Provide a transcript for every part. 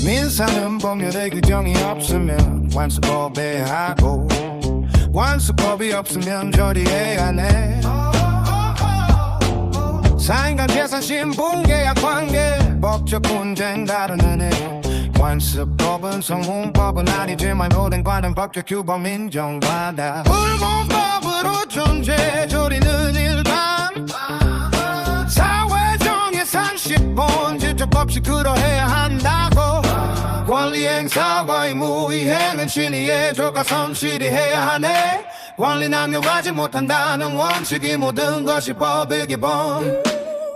민사는 법률의 규정이 없으면 관습법에 하고 관습법이 없으면 처리해야 하네. 사인간 재산 신분 계약 관계 법적 분쟁 다루는 내용 관습법은 성문법은 아니지만 모든 관은 법적 규범 인정받아 불법으로 존재 조리는 일반 사회정의 상식본 질적 없이 그러해야 한다고 권리행사와 의무이행은 신의의 조가 성실히 해야 하네. 권리 남용하지 못한다는 원칙이 모든 것이 법의 기본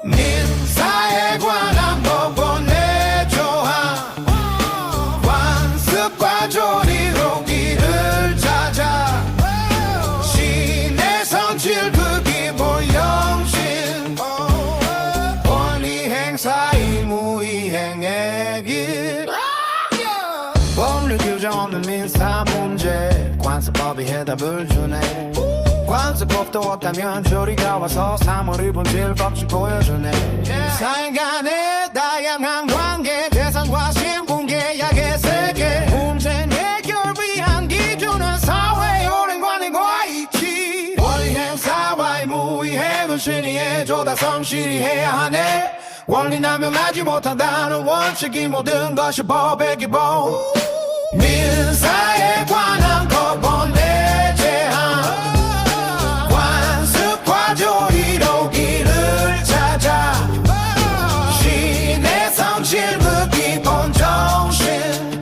민사에 관한 법원의 조항 관습과 조리로 길을 찾아 신의 성질 그 기본 영신 권리 행사 의무 이행의 길 법률 규정 없는 민사 문제 관습법이 해답을 주네. 관습법도 없다면 조리가 와서 사물의 본질 법칙 보여주네. 사인간의 다양한 관계 재산과 신분 계약의 세계 문제 해결 위한 기준은 사회 오랜 관행과 이치 권리 행사와 의무 이행은 신의의 조다 성실히 해야 하네. 권리 남용하지 못한다는 원칙이 모든 것이 법의 기본 민사에 관한 법원의 제한 관습과 조리로 길을 찾아 신의 성질 그 기본 정신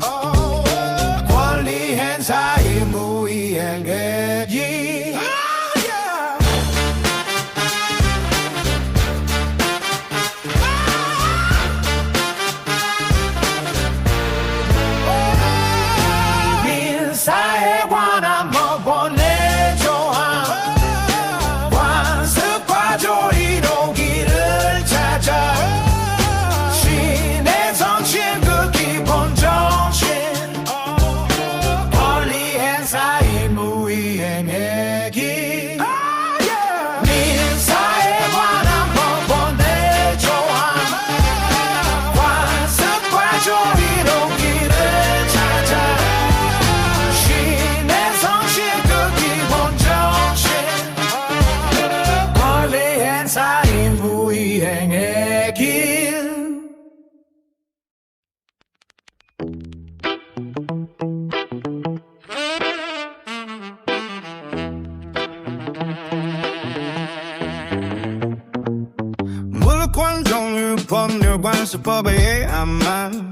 권리 행사 의무 이행의 길 민사에 관한 법원의 조항 관습과 조리로 길을 찾아 신의 성실 그 기본 정신 권리 행사 의무 이행의 길 민사에 관한 법원의 조항 관습과 조리로 길을 찾아 신의 성실 그 기본 정신 권리 행사 의무 이행의 길 물권 종류 법률 관습법에 의하만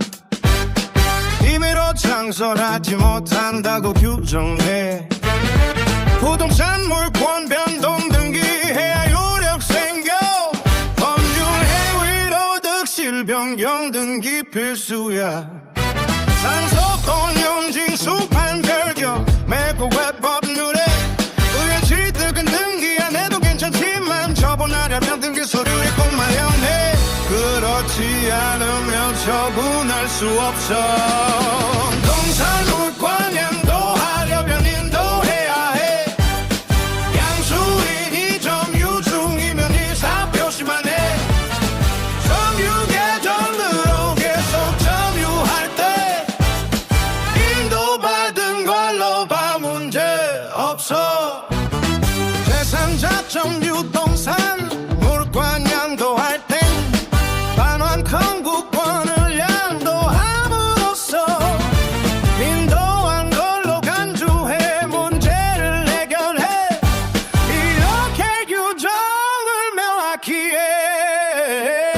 임의로 창설하지 못한다고 규정해. 부동산 물권 변동 등기해야 유력 생겨. 법률 해위로 득실 변경 등기 필수야. 상속권 용징 수판 결격 매고 웹 법률에 의원 취득은 등기 안 해도 괜찮지만 처분하려면 등기 서류를 꼭 마련해. 그렇지 않으면 처분할 수 없어. 동산 물권 양도하려면 인도해야 해. 양수인이 점유 중이면 이사 표시만 해. 점유 계정으로 계속 점유할 때 인도받은 걸로 봐 문제 없어. 제3자 점유 동산 물권 양도할 땐 반환 건국권을 양도함으로써 인도한 걸로 간주해 문제를 해결해. 이렇게 규정을 명확히 해.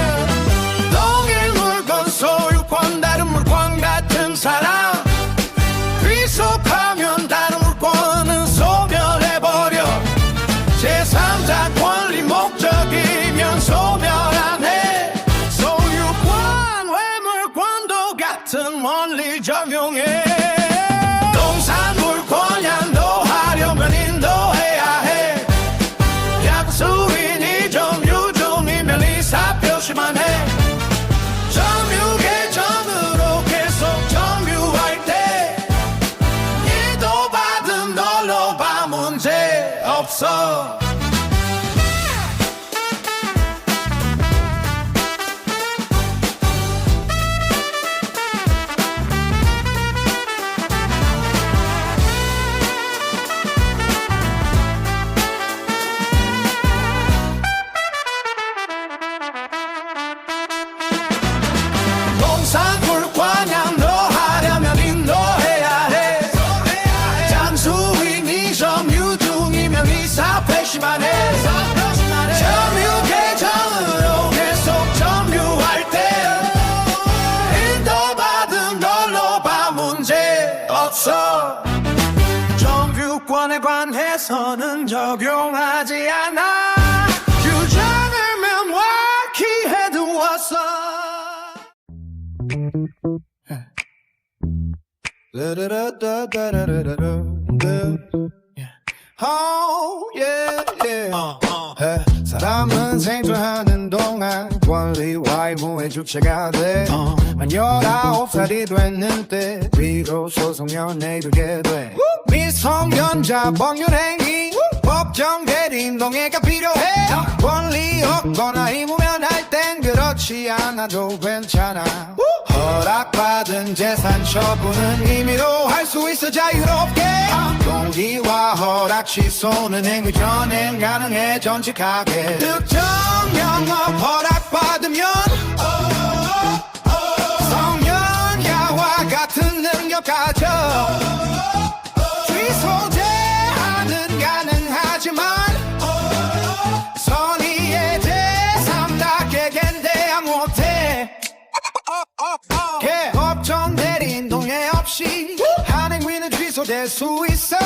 동일 물건 소유권 다른 물권 같은 사람 귀속하면 다른 물권은 소멸해버려. 제3자 권 문제 없어. 농산물 관양도 하려면 인도해야 해. 장수인이 점유중이면 이사 회심하네. 점유 계정으로 계속 점유할 때 인도받은 걸로 봐 문제 없어. 정규권에 관해서는 적용하지 않아. 규정을 명확히 해두었어. Oh yeah yeah. 사람은 생존하는 동안 권리와 의무의 주체가 돼. 만 19살이 됐는데 비로소 성년에 이르게 돼. 미성년자 법률행위 법정 대리인 동의가 필요해. 권리 없거나 의무면 할 땐 그렇지 않아도 괜찮아. 허락받은 재산 처분은 임의로 할 수 있어 자유롭게. 동의와 허락 취소는 행위 전행 가능해 정직하게. 특정 영업 허락받으면 성년야와 같은 능력 가져. 취소 제한은 가능하지만 선의의 제3자에겐 대항 못해. 개업전 대리인 동의 없이 한 행위는 취소될 수 있어.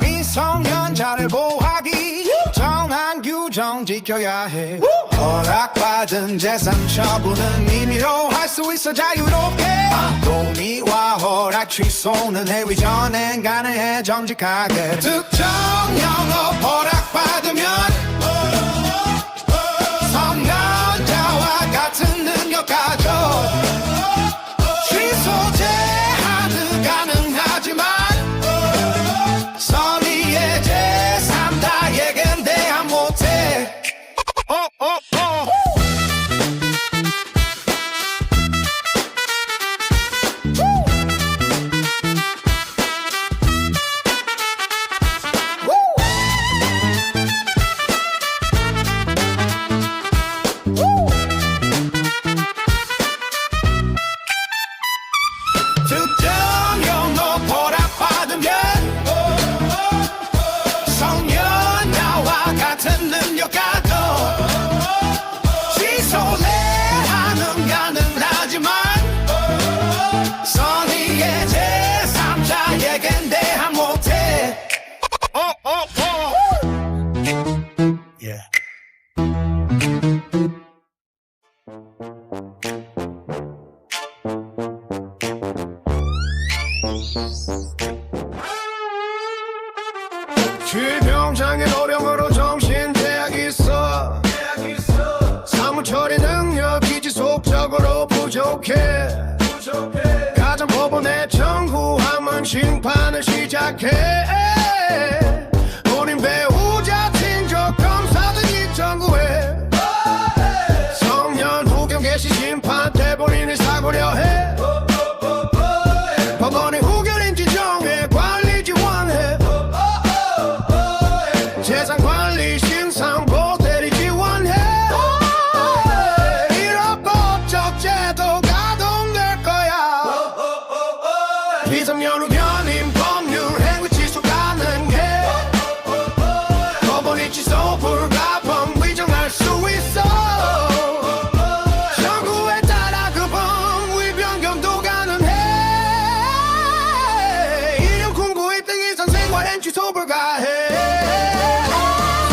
미성년자를 보호하기 정한 규정 지켜야 해. 허락받은 재산 처분은 임의로 할 수 있어 자유롭게. 동의와 허락 취소는 행위 전행 가능해 정직하게. 특정 영업 허락받으면 성년자와 같은 능력 가져. 취소 제한은 가능하지만 선의의 제3자에겐 대항 못해. 특정 영업 허락받으면 성년자와 같은 능력 가져. 취소 제한은 가능하지만 선의의 제3자에겐 대항 못해. Yeah. 질병장애 노령으로 정신제약이 있어. 사무처리 능력이 지속적으로 부족해. 가정법원에 청구하면 심판을 시작해. 본인 배우자 친족 검사들이 청구해. 성년 후견 개시 심판 때 본인을 사고려 해. 법원이 후견인지 정해 관리 지원해. 재산관리 신상보 대리 지원해. 이런 법적 제도 가동될 거야. 비성년 후견인 법률 행위 취소 가능해. 법원이 취소 불가 범위정할 수 있어. 정부에 따라 그 범위 변경도 가능해. 일용 군구입 등 이상 생활엔 취소 불가해.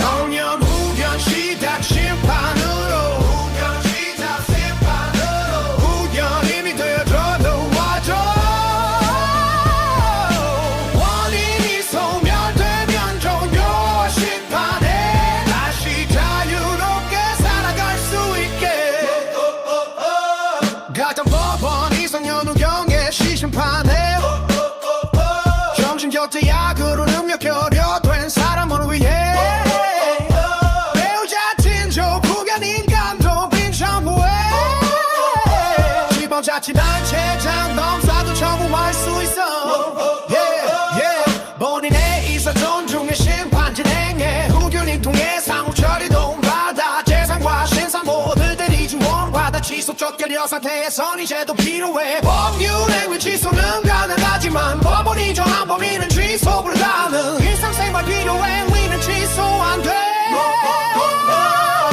성년 후견 시작 심판으로. 후견임이 되어줘도 와줘. 원인이 소멸되면 종료 심판해. 다시 자유롭게 살아갈 수 있게. 가정법원 이성년 후견 개시 심판해. 정신격제약으로 능력 결여된 자치단체장 검사도 청구할 수 있어. yeah, yeah. 본인의 의사 존중의 심판 진행해 후견인 통해 상호 처리 도움받아 재산과 신상 모두들이 지원받아 취소 쫓겨려 상태에선 이제도 필요해. 법률행위 취소는 가능하지만 법원이 정한 범위는 취소 불가능. 일상생활 필요해 행위는 취소 안 돼.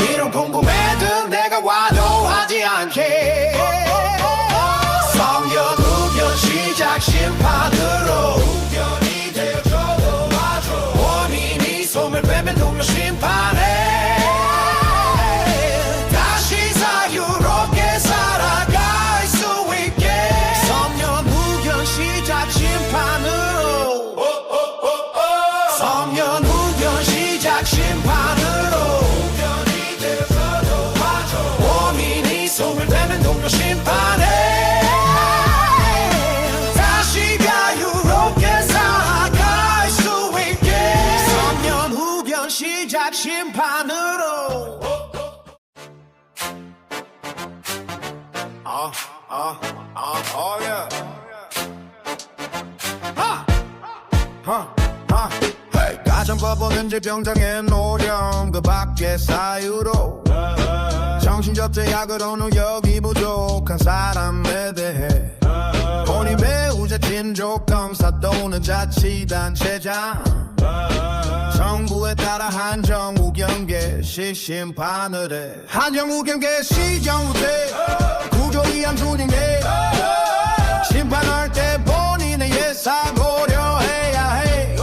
이런 궁금해도 내가 와도 하지 않게. 성년 후견 시작 심판으로 후견이 되어줘도 와줘. 원인이 소멸 빼면 동료 심판해. 다시 자유롭게 살아갈 수 있게. 성년 후견 시작 심판으로. 성년 후견 시작 심판으로 후견이 되어줘도 와줘. 원인이 소멸되면 동료 심판해. 다시 자유롭게 살아갈 수 있게. 성년 후견 시작 심판으로. Oh yeah. Hey, 가정법원은 질병장애 노령 그 밖의 사유로 정신적 제약으로는 여기 부족한 사람에 대해 본인 배우자 친족 검사 또는 자치단체장 정부에 따라 한정 후견 개시 심판을 해. 한정 후견 개시 경우대 구조 이양 준행해. 심판할 때 본인의 예산 고려해야 해.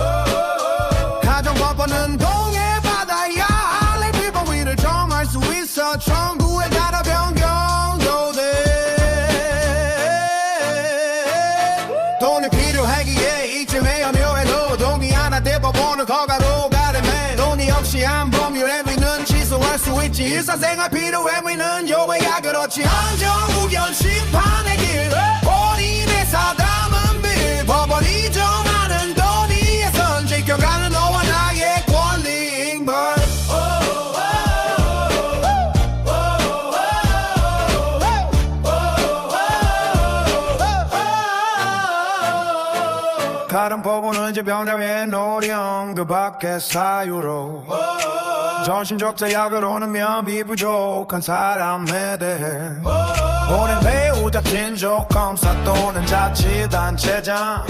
가정법원은 동의받아야 할 비법위를 정할 수 있어. 정부에 따라 변경도 돼. 돈이 필요하기에 이쯤에 묘해도 동의 안 할 때 법원을 허가로 가려면 돈이 없이 한 법률 행위는 취소할 수 있지. 일상생활 필요 행위는 요해야 그렇지. 한정 후견 심판의 길 본인의 사담은 빌 법원이 정하는 도리에선 지켜가는 너와 나의 권리인 걸. 다른 법원은 질병장애 노령 그 밖의 사유로 정신적 제약으로는 면비 부족한 사람에 대해 본인 배우자 친족 검사 또는 자치단체장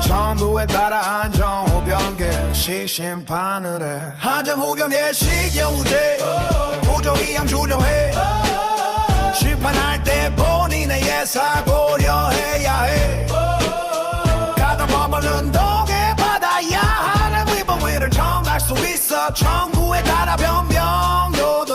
정부에 따라 한정 후견 개시 심판을 해. 한정 후견 개시 경우대 구조 이양 준용해. 심판할 때 본인의 예산 고려해야 해. 법원은 동의받아야 하는 위법위를 정할 수 있어. 정부에 따라 변경도 돼.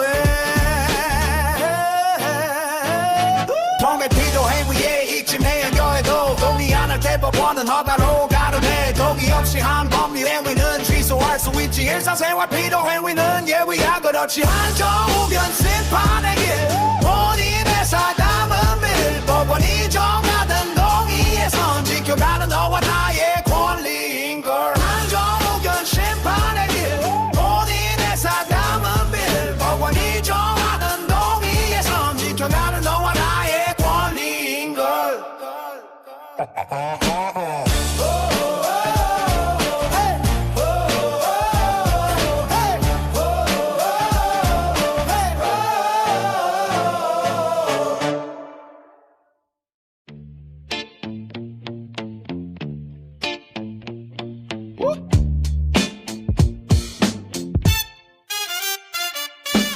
동의 필요해 위에 이쯤에 연결해도 동의 안 할 때 법원은 허가로 가려내. 동의 없이 한 법률 행위는 취소할 수 있지. 일상생활 필요 행위는 예외야 그렇지. 한정 후견 심판의 길 본인의 사담은 빌 법원이 정하는 동의에선 지켜가는 너와 나의 권리인 걸. 한정 후견 심판의 길 본인의 사담은 빌 법원이 정하는 동의에선 지켜가는 너와 나의 권리인 걸.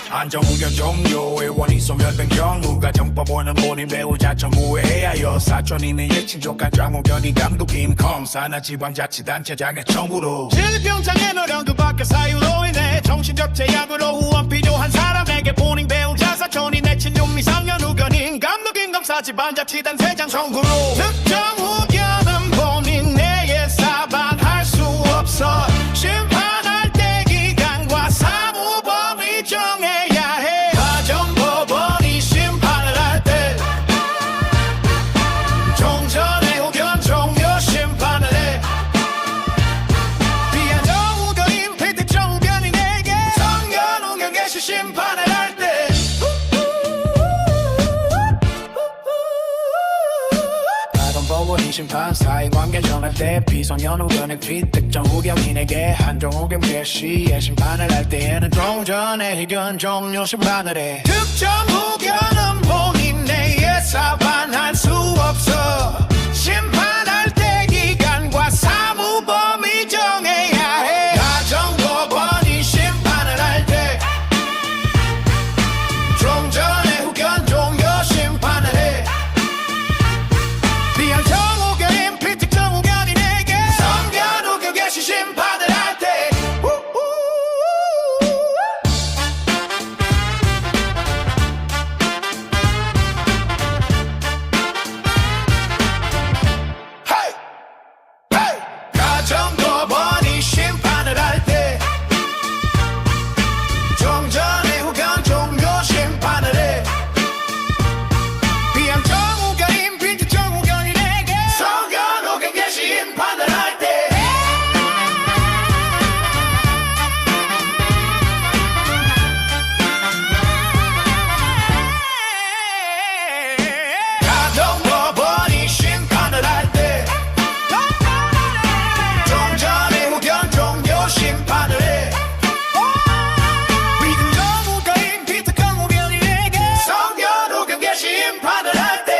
한정 후견 종료의 원인 소멸된 경우 가정법원은 본인 배우자 청구해야 하여 사촌이는 예친족 간장 후견이 감독인 검사나 지방자치단체장의 청구로 질병장애 노령 그 밖의 사유로 인해 정신적 제약으로 후원 필요한 사람에게 본인 배우자 사촌이 내친족 미성년 후견인 감독인 검사 지방자치단체장 청구로 특정 후견은 본인 내에 사반할 수 없어. 심판할 때 기간과 사무범위 정해야 해. 가정법원이 심판을 할 때 종전의 후견 종료 심판을 해. 비한정 후견인 필특정 후견인에게 성년 후견 개시 심판을 할 때 심판 사이관계 정할 때 비소년 우견의 피특정 우경인에게 한종 우경 개시의 심판을 할 때에는 종전의 희견 종료 심판을 해 특정 우견은 본인의 예사반할 수 없어 심판할 때 기간과 사무범위 정해야 해 가정법원이 심판을 할 때 종전의 후견 종료 심판을 해 비한정 우견인 피특정 우견인에게 성견 우견 개시 심판을 할 때 가정법원이 심판을 할 때 종전의 후견 종료 심판을 해 비한정 우견인 피특정 우견인에게 성견 우견 개시 심판을 할 때 가정법원이 심판을 할 때 종전의 후견 종료 심판을 해 비근정 우견인 피특정 우견인에게 성견 우견 개시 심판을 할 때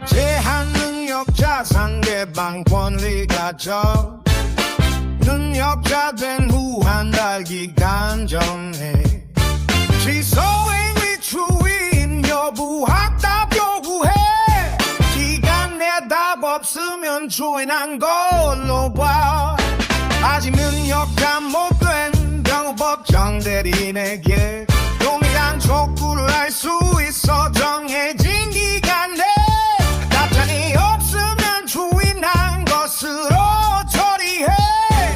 제한 능력자 상대방 권리 가져 능력자 된 후 한 달 기간 전에 취소행위 추인 여부 확답 요구해 기간 내 답 없으면 조인한 걸로 봐 아직 능력자 못된 병법정 대리인에게 동일한 촉구를 할 수 있어 정해진 기간 내 답장이 없으면 주인한 것으로 처리해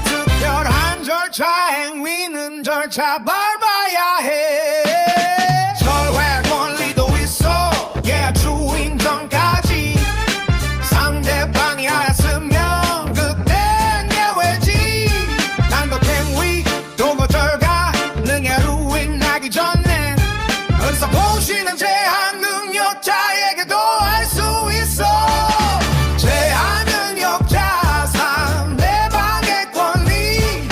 특별한 절차 행위는 절차 밟아야 해 철회 권리도 있어 주인 전까지 상대방이 하였으면 그땐 예외지 단독 행위 도구 절가 능에 루인하기 전에 의사 보시는 제한 능력자에게도 할 수 있어 제한 능력자 상대방의 권리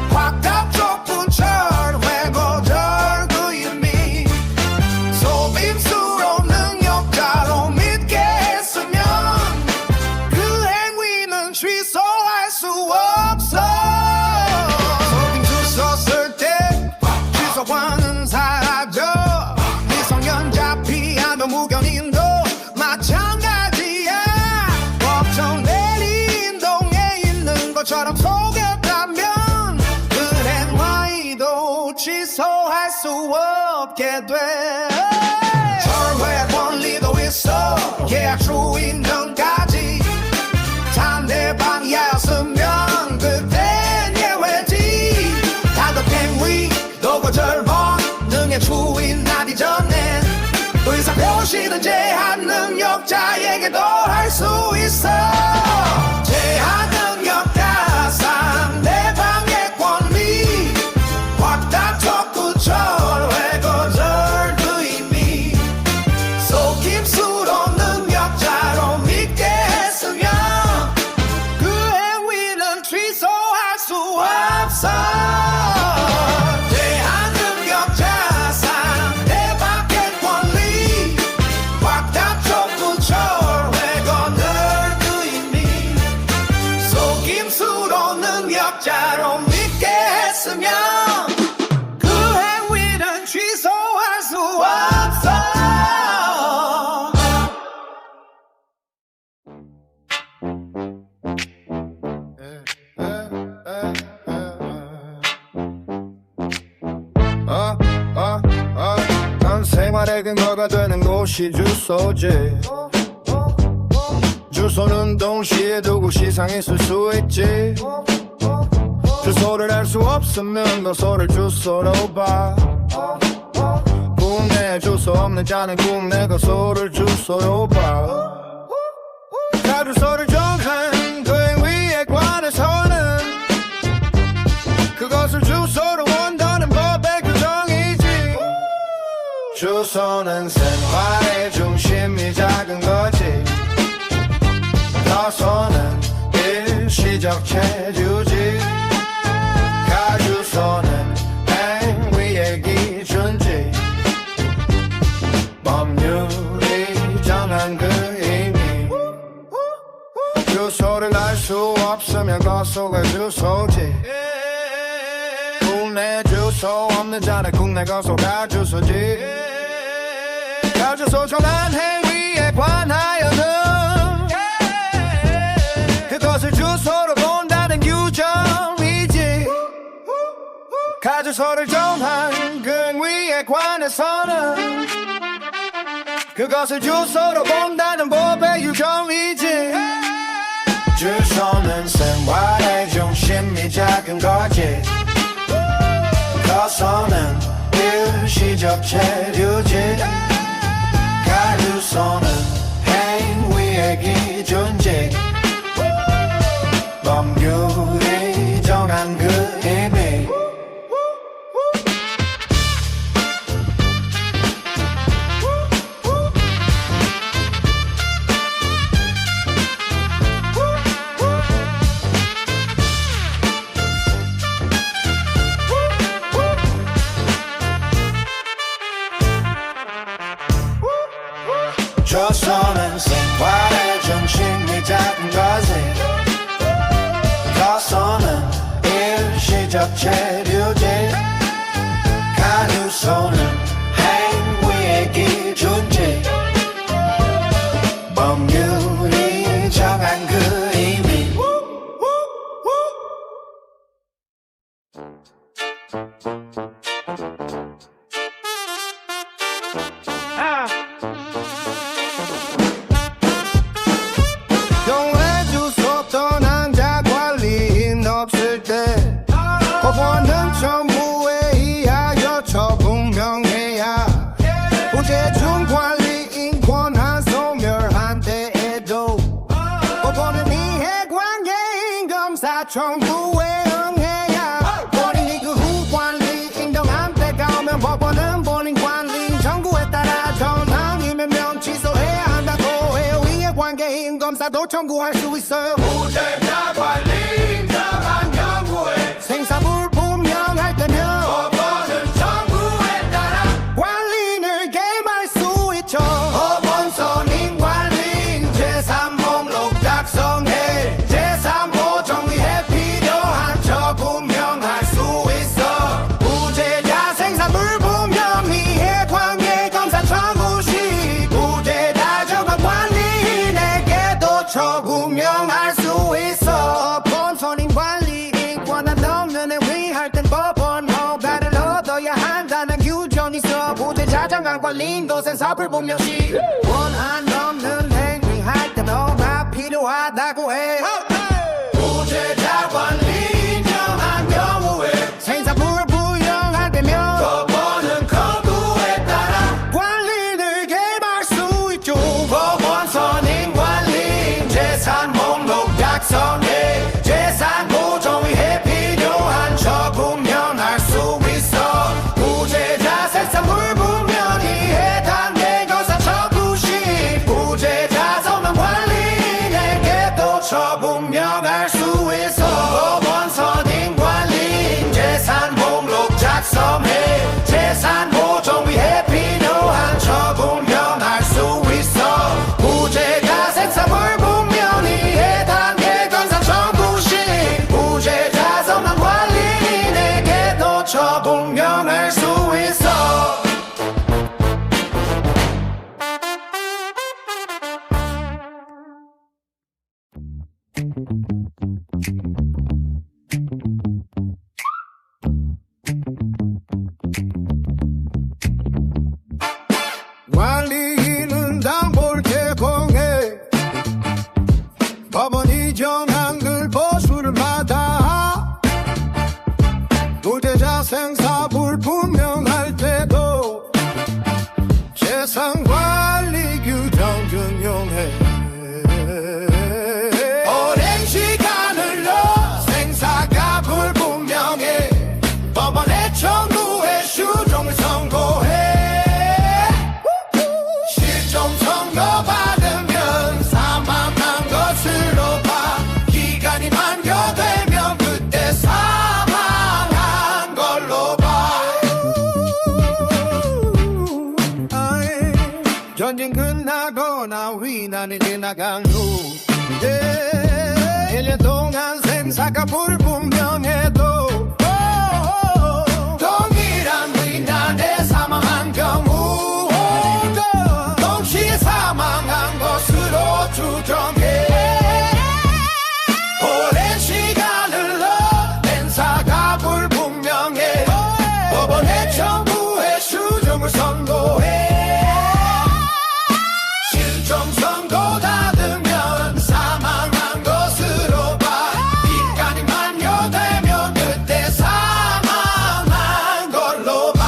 확답 촉분 철회 거절 그 의미 속임수로 능력자로 믿게 했으면 그 행위는 취소할 수 없어 속임수 썼을 때 취소권은 사라져 미성년자 피하도 무견인도 마찬가지야 법정 내린 동에 있는 것처럼 속였다면 그 행위도 취소할 수 없게 돼 철회 권리도 있어 계약 주인 전까지 상대방이 하였으면 그땐 예외지 단독 행위 도구 절번 능의 주인 하기 전에 의사 표시는 제한 능력자에게도 할 수 있어 제한 능력자 상대방의 권리 확답 촉구 철회 거절 그 의미 속임수로 능력자로 믿게 했으면 그 행위는 취소할 수 없어 제한 능력자 상대방의 권리 확답 촉구 철회 거절 그 의미 속임수로 능력자로 믿게 했으면 그 행위는 취소할 수 없어 난 생활의 근거가 되는 곳이 주소지 주소는 동시에 두고 시상이 있을 수 있지. 주소를 알 수 없으면 너소를 주소로 봐. 국내 주소 없는 자는 국내 거소를 주소로 봐. 가주소를 정한 그 행위에 관해서는 그것을 주소로 원하는 법의 규정이지. 주소는 생활의 중심이 작은 거지. 가소는 일시적 체류지. 가주소는 행위의 기준지. 법률이 정한 그 의미. 주소를 알 수 없으면 거소가 주소지. 국내 주소 없는 자는 국내 거소가 주소지. 가주소 정한 행위에 관하여는 그것을 주소로 본다는 규정이지. 가주소를 정한 그 행위에 관해서는 그것을 주소로 본다는 법의 규정이지. 주소는 생활의 중심이 작은 거지. 가소는 일시적 체류지. 가주소는 행위의 기준지. 법률이 정한 그 의미. 주소는 생활의 중심이 작은 거지. 가소는 일시적 체류지. 가주소는 행위의 기준지. 법률이 정한 그 의미. 경우에 주소 떠난 자 관리인 없을 때 법원은 정부에 의하여 처분명해야 부재중 관리인 권한 소멸한 때에도 법원은 이해관계인 검사 청구에 응해야 본인이 그 후 관리인 정한 때가 오면 법원은 본인 관리인 청구에 따라 전항이면 명취소해야 한다고 해요. 이해관계인 검사도 청구할 수 있어요. 부재자 관리 정한 경우에 생사불 분명할 때면 법원은 청구에 따라 관리인을 개임할 수 있죠. 법원 선임 관리인 재산 목록 작성해 재산보 정리해 필요한 처분 명할 수 있어. 부재자 생사불 분명 이해관계 검사 청구 시 부재자 정한 관리인에게도 처분 명할 수 있어. 법원 선임 관리인 권한 없는 행위할 땐 법원 허가를 얻어야 한다는 규정이 있어. 부재자 정한 관리인도 생사불 분명시 권한 없는 행위할 땐 허가 필요하다고 해. 부재자 관리인 정한 경우에 생사불 분명할 때면 법원은 거부에 따라 관리인을 개임할 수 있죠. 법원 선임 관리인 재산 목록 작성해 재산 보정위해 필요한 처분 명할 수 있어. 부재자 생사불 분명히 해당된 검사 청구 시 부재자 성명 관리인에게도 처분 명할 수 있어. 법원 선임 관리인 재산 목록 작성해 재산 보정위해 필요한 처분 명할 수 있어. 부재자 생사불 분명히 해당된 검사 청구 시 부재자 성명 관리인에게도 처분 명할 수 있어. 관리인은 담보를 제공해 생사 불분명할 때도 재산관리 규정 준용해. 오랜 시간 흘러 생사가 불분명해. 법원에 청구해 슈종을 선고해. 실종 선고 받으면 사망한 것으로 봐. 기간이 만료되면 그때 사망한 걸로 봐. 전쟁 끝나거나 위난이 지나간 후 1년 동안 생사가 불분명해도 동일한 위난에 사망한 경우 동시에 사망한 것으로 추정해. 오랜 시간 흘러 행사가 불분명해. 법원에 청구해 슈종을 선고해. 실종 선고 받으면 사망한 것으로 봐. 기간이 만료되면 그때 사망한 걸로 봐.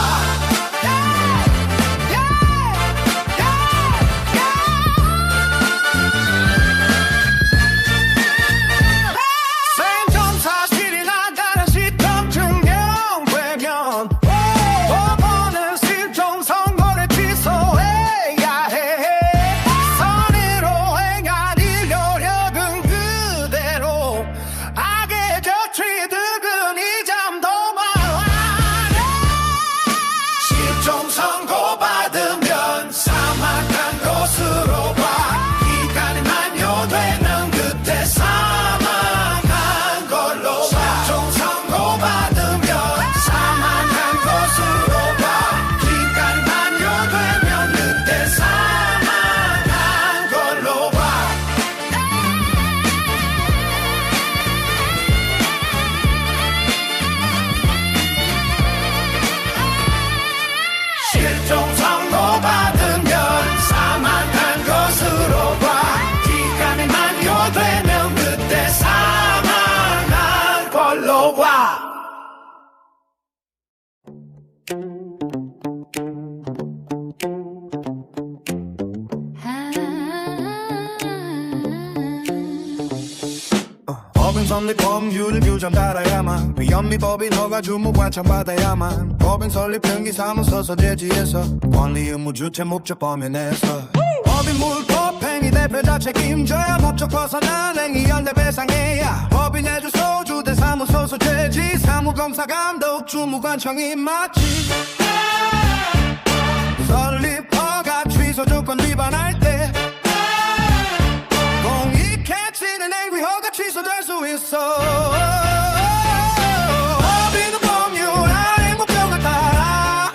생존 사실이나 다른 시점 증명되면 법원은 실종 선고를 취소해야 해. 선의로 행한 일요력은 그대로 악의 저취득은 이 잠도 말하네. 실종 선고 받으면 사망한 것으로 봐. 기간이 만료되면 그때 사망한 걸로 봐. 실종 선고 받으면 사망한 것으로 봐. 기간이 만료되면 그때 사망한 걸로 봐. 실종 선고 받으면 사망한 것으로 봐. 기간이 만료되면 그때 사망한 걸로 봐. 법인 설립 법률 규정 따라야만. 위헌미법이 너가 주무 관청 받아야만. 법인 설립 등기 사무소서 제지에서 권리 의무 주체 목적 범인에서 법인 물법 행위 대표자 책임져야 법적 벗어난 행위 연대 배상해야. 법인 해줄 소주대 사무소서 제지 사무검사 감독 주무관청이 맞지. 설립 허가 취소 조건 위반할 때 공익해치는 행위 허가 취소될 수 있어. 법인은 법률 아래 목적을 따라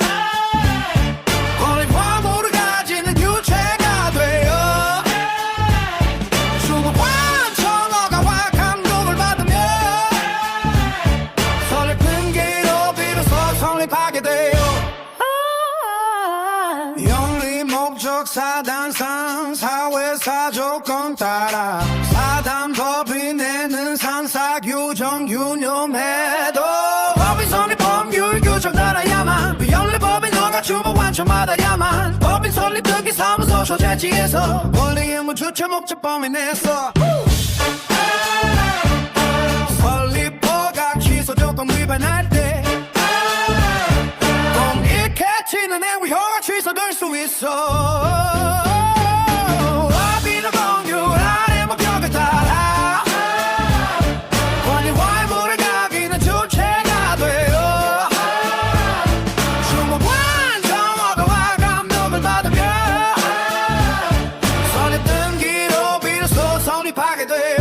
권리 화물을 가지는 유체가 되어 주무관청 허가와 감독을 받으며 설립 등기로 비로소 성립하게 돼요. 영리 목적 사단상 사회사 조건 따라 사단 법인 내는 상사 규정 유념해도 법인 설립 법률 규정 따라야만. 비연립 법인 허가 주무 관청 받아야만. 법인 설립 등기 사무소 소재지에서 권리 의무 주체 목적 범인에서 설립 허가 취소 조건 위반할 때 공익해치는 행위 허가 취소될 수 있어. 법인은 법률 아래 목적을 따라 권리 활물을 가기는 주체가 되어 주무관청 허가와 감독을 받으며 설립 등기로 비로소 성립하게 돼요.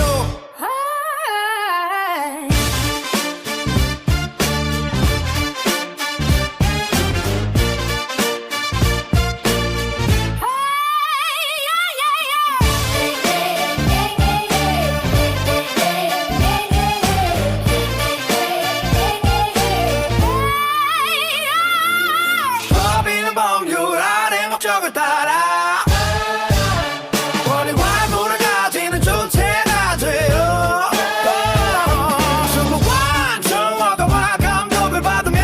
법인은 법률 아래 목적을 따라 권리 활물을 가지는 주체가 되어 주무관청 허가와 감독을 받으며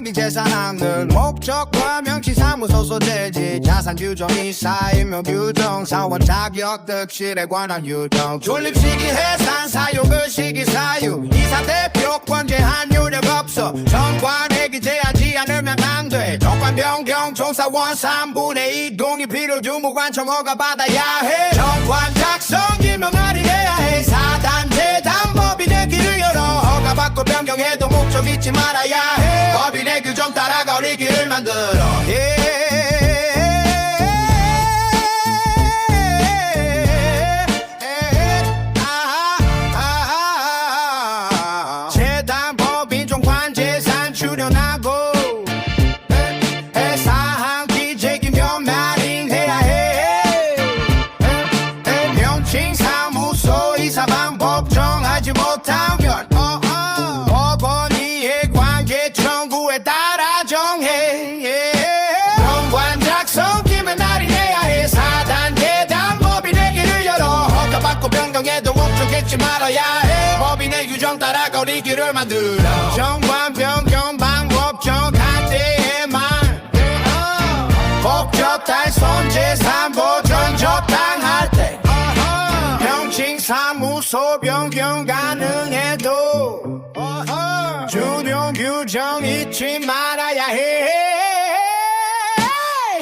자기 재산은 늘 목적과 명치 사무소 소재지 자산 규정이 쌓이며 규정 사원 자격 득실에 관한 유정 존립시기 해산 사유그 시기 사유 이사 대표권 제한 요력 없어 정관회기 제하지 않으면 안돼 정관 변경 종사원 3분의 2 동의 필요 주무관 청허가 받아야 해 정관 작성 기명 할인해야 해 사단제 담법인의 길을 열어 허가 받고 변경해도 목적 잊지 말아야 해 법인의 규정 따라가 우리 길을 만들어 재단 법인 종관 재산 출연하고 사항 기재기면 말인해야 해 명칭 사무소 이사 방법 정하지 못하면 법원 이해관계 청구에 따라 정해 정관 작성 기면 할인해야 해 사단 재단 법인의 길을 열어 허가 받고 변경해도 목적 잊지 말아야 해 법인의 규정 따라가 우리 길을 만들어 정관 변경 방법 정할 때에만 목적 달성 재산 보전 적당할 때 명칭 사무소 변경 가능해도 준용 규정 잊지 말아야 해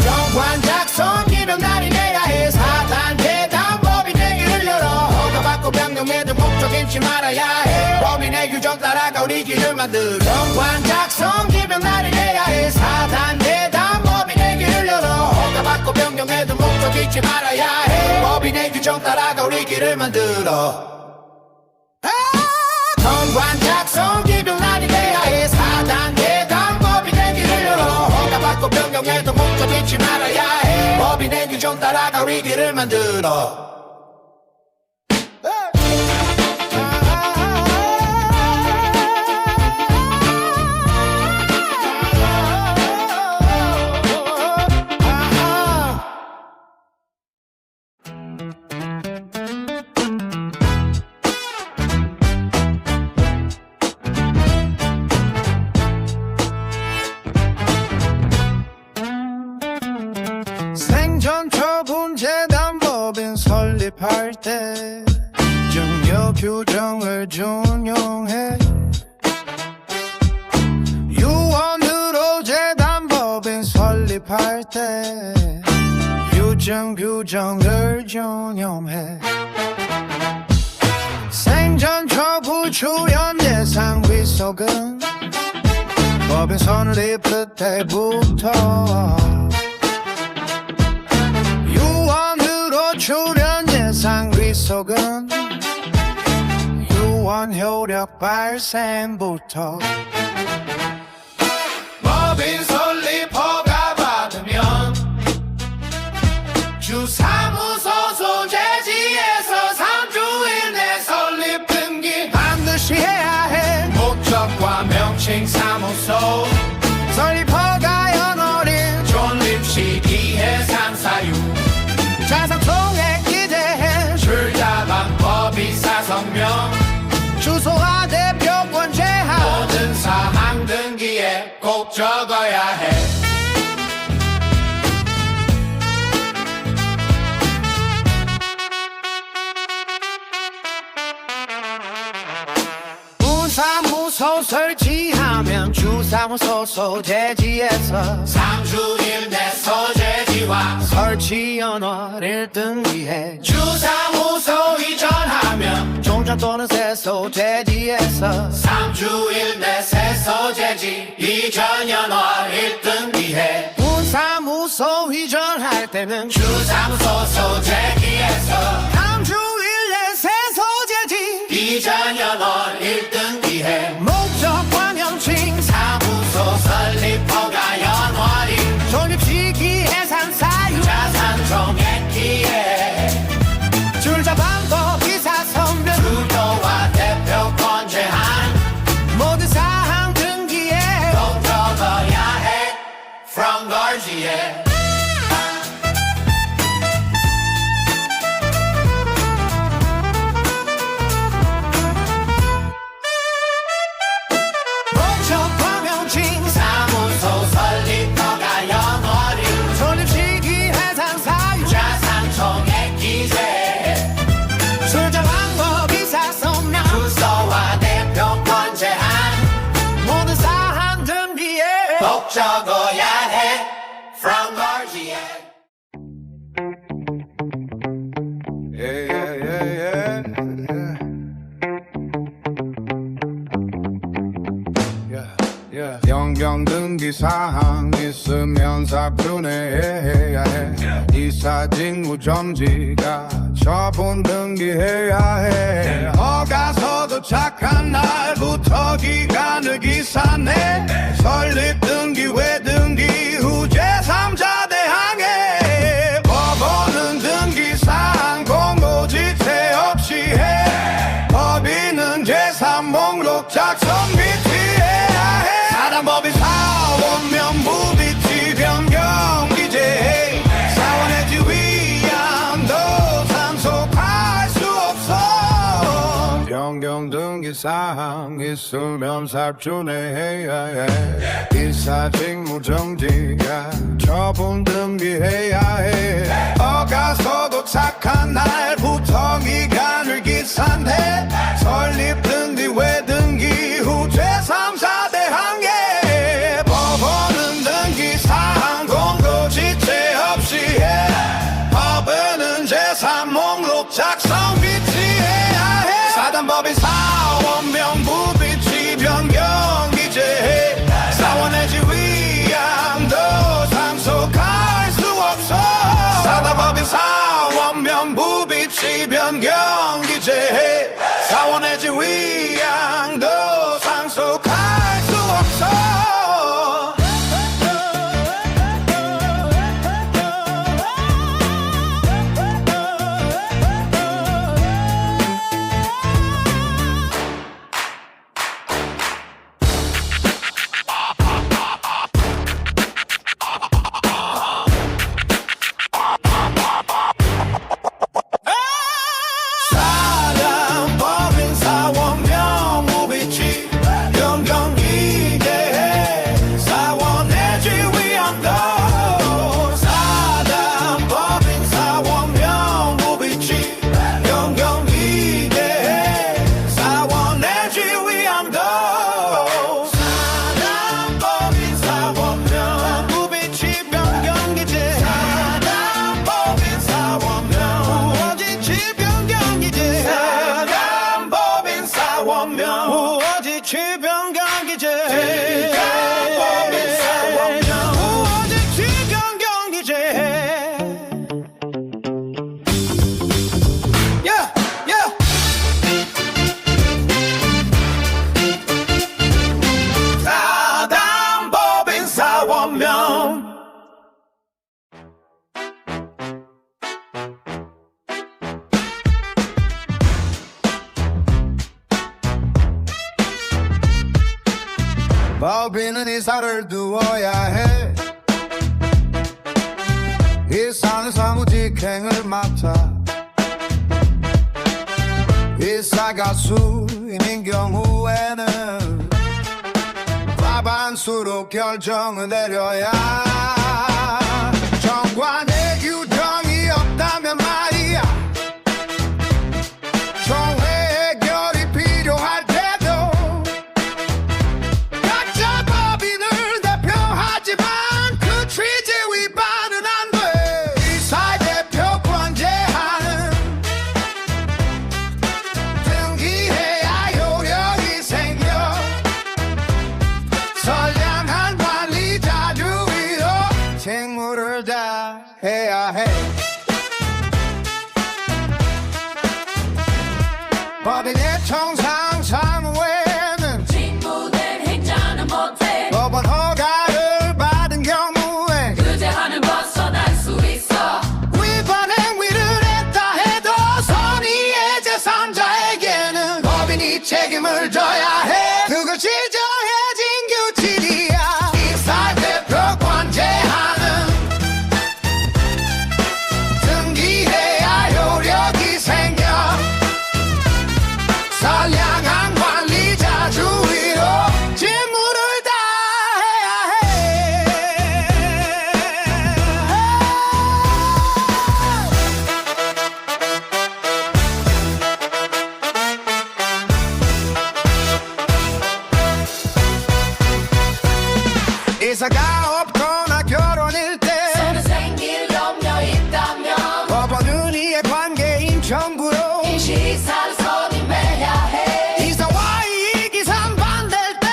정관 작성 기명 할인해야 해 사단 재단 법인의 길을 열어 허가 받고 변경해도 목적 잊지 말아야 해 법인의 규정 따라가 우리 길을 만들어 정관 작성 기명 할인해야 해 사단 재단 법인의 길을 열어 허가 받고 변경해도 목적 잊지 말아야 해 법인의 규정 따라가 우리 길을 만들어 정관 작성 기명 할인해야 해 사단 재단 법인의 길을 열어 허가 받고 변경해도 목적 잊지 말아야 해 법인의 규정 따라가 우리 길을 만들어 생존처분재단법인 설립할 때 증여 규정을 준용해 유언으로 재단법인 설립할 때 유증 규정을 준용해 생존처분 출연 예상 위속은 법인 설립 그때부터 유언으로 출연 예상 위속은 유언 효력 발생부터 법인 설립 허가 받으면 주사무소 소재지에서 3주 이내 설립 등기 반드시 해야 해 목적과 명칭 사무소 설립 허가 연월일 존립시기 해산 사유 자산 총액 기재해 출자방법 이사 성명 주소와 대표권 제한 모든 사항 등기에 꼭 적어야 해 사무소 설치하면 주사무소 소재지에서 3주일 내 소재지와 설치 연월일 등기해 주사무소 이전하면 종전 또는 새 소재지에서 3주일 내 새 소재지 이전 연월일 등기해 사무소 이전할 때는 주사무소 소재지에서 3주일 내 새 소재지 이전 연월일 등기해 목적과 명칭 사무소 설립 허가 연월일 존립시기 해산 사유 자산 총액 기해 출자 방법 이사 성명 주도와 대표권 제한 모든 사항 등기에 꼭 적어야 해 from Gargi에 목적과 명칭 사무소 꼭 적어야 해 From RGA Yeah, yeah, yeah, yeah, yeah. 영경 등기사항 있으면 삽준해야 해. 이사직무 정지가 처분 등기해야 해. 허가서 도착한 날부터 기간을 기산해. 설립 등기 외등기 후 제3자 대항해. 법원은 등기사항 공고지체 없이 해. 법인은 제3목록 작성 비치해야 해. 사단법인 사원 명부비치 변경 기재해. 사원의 지위함도 상속할 수 없어. 변경 등기사항 있으면 삽준해야 해. 이사직무 정지가 처분 등기해야 해. 허가서 도착한 날부터 기간을 기산해. 설립 등기 외등기 후 제3자 대항해. 법원은 등기사항 공고지체 없이 해. 법원은 제3목록 작성 비치해야 해. 사단법인 사원 명부 비치 변경 기재해. 사원의 지위함도 상속할 수 없어. 사단법인 사원 명부 비치 변경 기재해. 사원의 지위함도 상속할 수 없어. 사단법인 사원 명부 비치 변경 기재해. 사원의 지위함도. 사단법인 사원 명부 비치 변경 기재해. 사원의 지위함도. 사단법인 사원 명부 비치 변경 기재해. 사단법인 사원 명부 지치 변경 기재해. 사단법인 사원 명부 지치 변경 기재해. 사단법인 사원 명부 지치 변경 기재해. Yeah, yeah. 사단법인 사원명. 법인은 이사를 두어야 해. 이사는 사무직행을 맡아. 이사가 수임인 경우에는 과반수로 결정을 내려야. 정관의 규정이 없다면 말이야. 총회결이 필요할 때도 각자 법인을 대표하지만 그 취지 위반은 안 돼. 이사 대표권 제한은 등기해야 요령이 생겨. 선량한 관리자 주의로 책무를 다해야 해. 이사가 없거나 결혼일 때 손에 생길 염려 있다면 법원은 이해 관계인 정부로 인식사를 선임해야 해. 이사와 이익이 상반될 때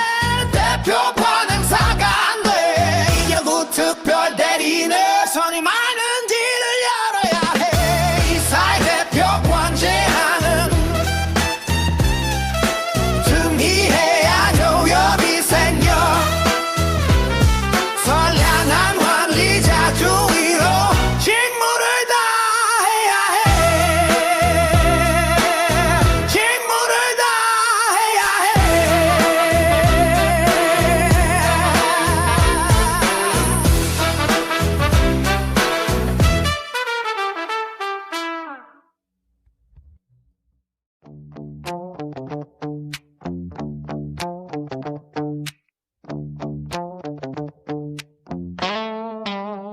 대표 관행사가 안돼 이경우 특별 대리인의 선임하는지를 열어야 해 이사의 대표 관제하는 승리해야 요협이 생겨 선량한 관리자 주의로 직무를 다해야 해 직무를 다해야 해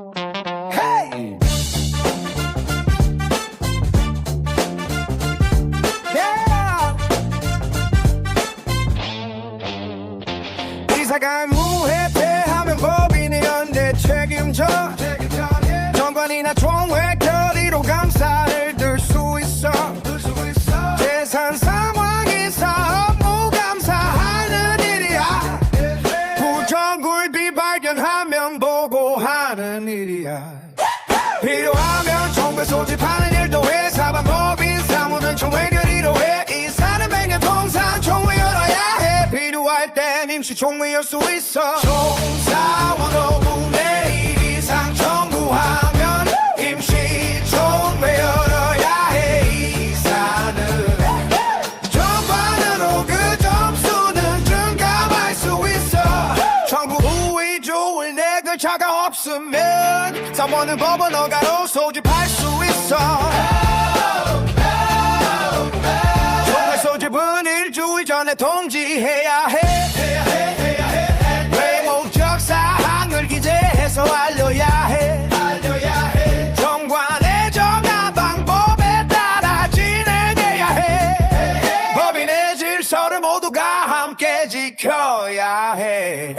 Hey! Yeah! 이사가 무해패하면 법인이 연대 책임져 정관이나 총회 결의로 감사를 들 수 있어 재산 상황이 사업무 감사하는 일이야 부정굴비 발견하면 보고하는 일이야 필요하면 총회 소집하는 일도 해 사반 법인 사무는 총회 결의로 해 이사는 백년 통상 총회 열어야 해 필요할 땐 임시 총회 열 수 있어 총사원 5분의 1 이상 청구하면 임시 총회 열어야 해 이사는 정관으로 그 점수는 증감할 수 있어 정부 우위 조을 내 글자가 없으면 사원은 법원 허가로 소집할 수 있어 총회 소집은 일주일 전에 통지해야 해 외목적 사항을 기재해서 알려야 해 정관의 정한 방법에 따라 진행해야 해 법인의 질서를 모두가 함께 지켜야 해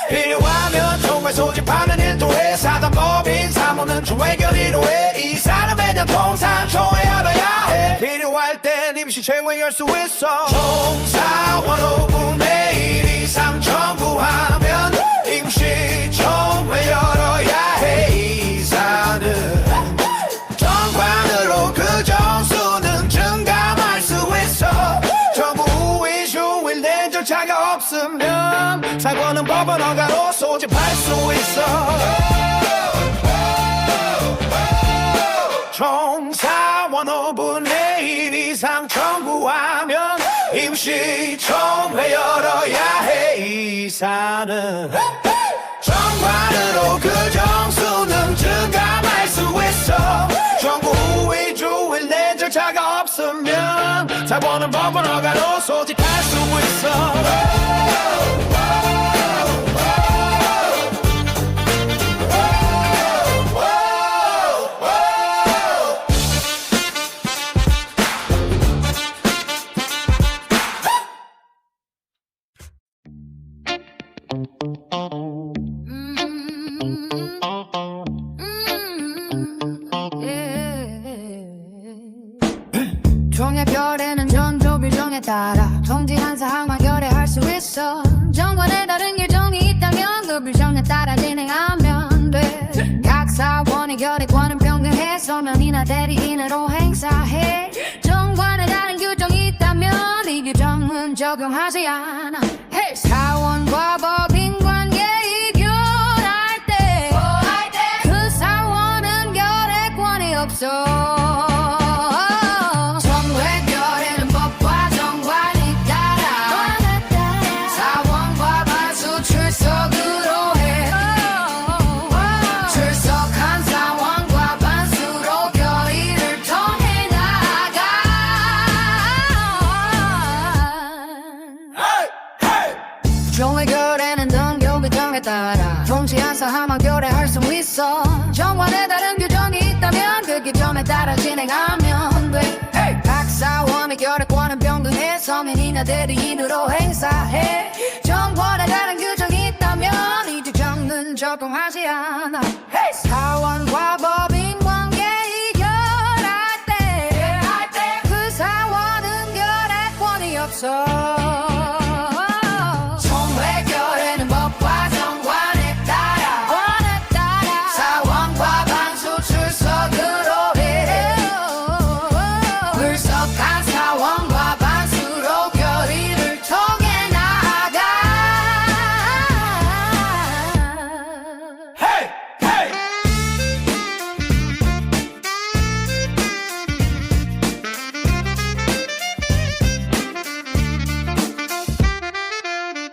필요하면 총회 소집하는 일도 해 사단 법인 사무는 총회 결의로 해 이사는 매년 통상 총회 열어야 해 필요할 땐 임시 총회 열 수 있어 총사원 5분의 1 이상 청구하면 임시 총회 열어야 해 이사는 정관으로 그 점수는 증감할 수 있어 정부 우위 주일 낸 절차가 없으면 사건은 법원 허가로 소집할 수 있어 총사원 5분의 1 이상 청구하면 임시 총회 열어야 해 이사는 정관으로 그 점수는 증감할 수 있어 정부 우위 주일 낸 절차가 없으면 사원은 법원 허가로 소집할 수 있어 총회별에는 전조빌정에 따라 통지한 사항만 결의할 수 있어 정관에 다른 규정이 있다면 그 규정에 따라 진행하면 돼 각 사원의 결의권은 평등해 서면이나 대리인으로 행사해 정관에 다른 규정이 있다면 이 규정은 적용하지 않아 hey! 사원과 법인 관계 이결할 때 그 사원은 결의권이 없어 종의 결에는 등교 규정에 따라 통지한 사항만 결의할 수 있어 정관에 다른 규정이 있다면 그 규정에 따라 진행하면 돼 각 사원의 결의권은 평등해 서민이나 대리인으로 행사해 정관에 다른 규정이 있다면 이 규정은 적응하지 않아 사원과 법인 관계 이결할 때 그 사원은 결의권이 없어 총회결에는 법과 정관에 따라 사원과 반수 출석으로 해 불석한 사원과 반수로 결의를 통해 나아가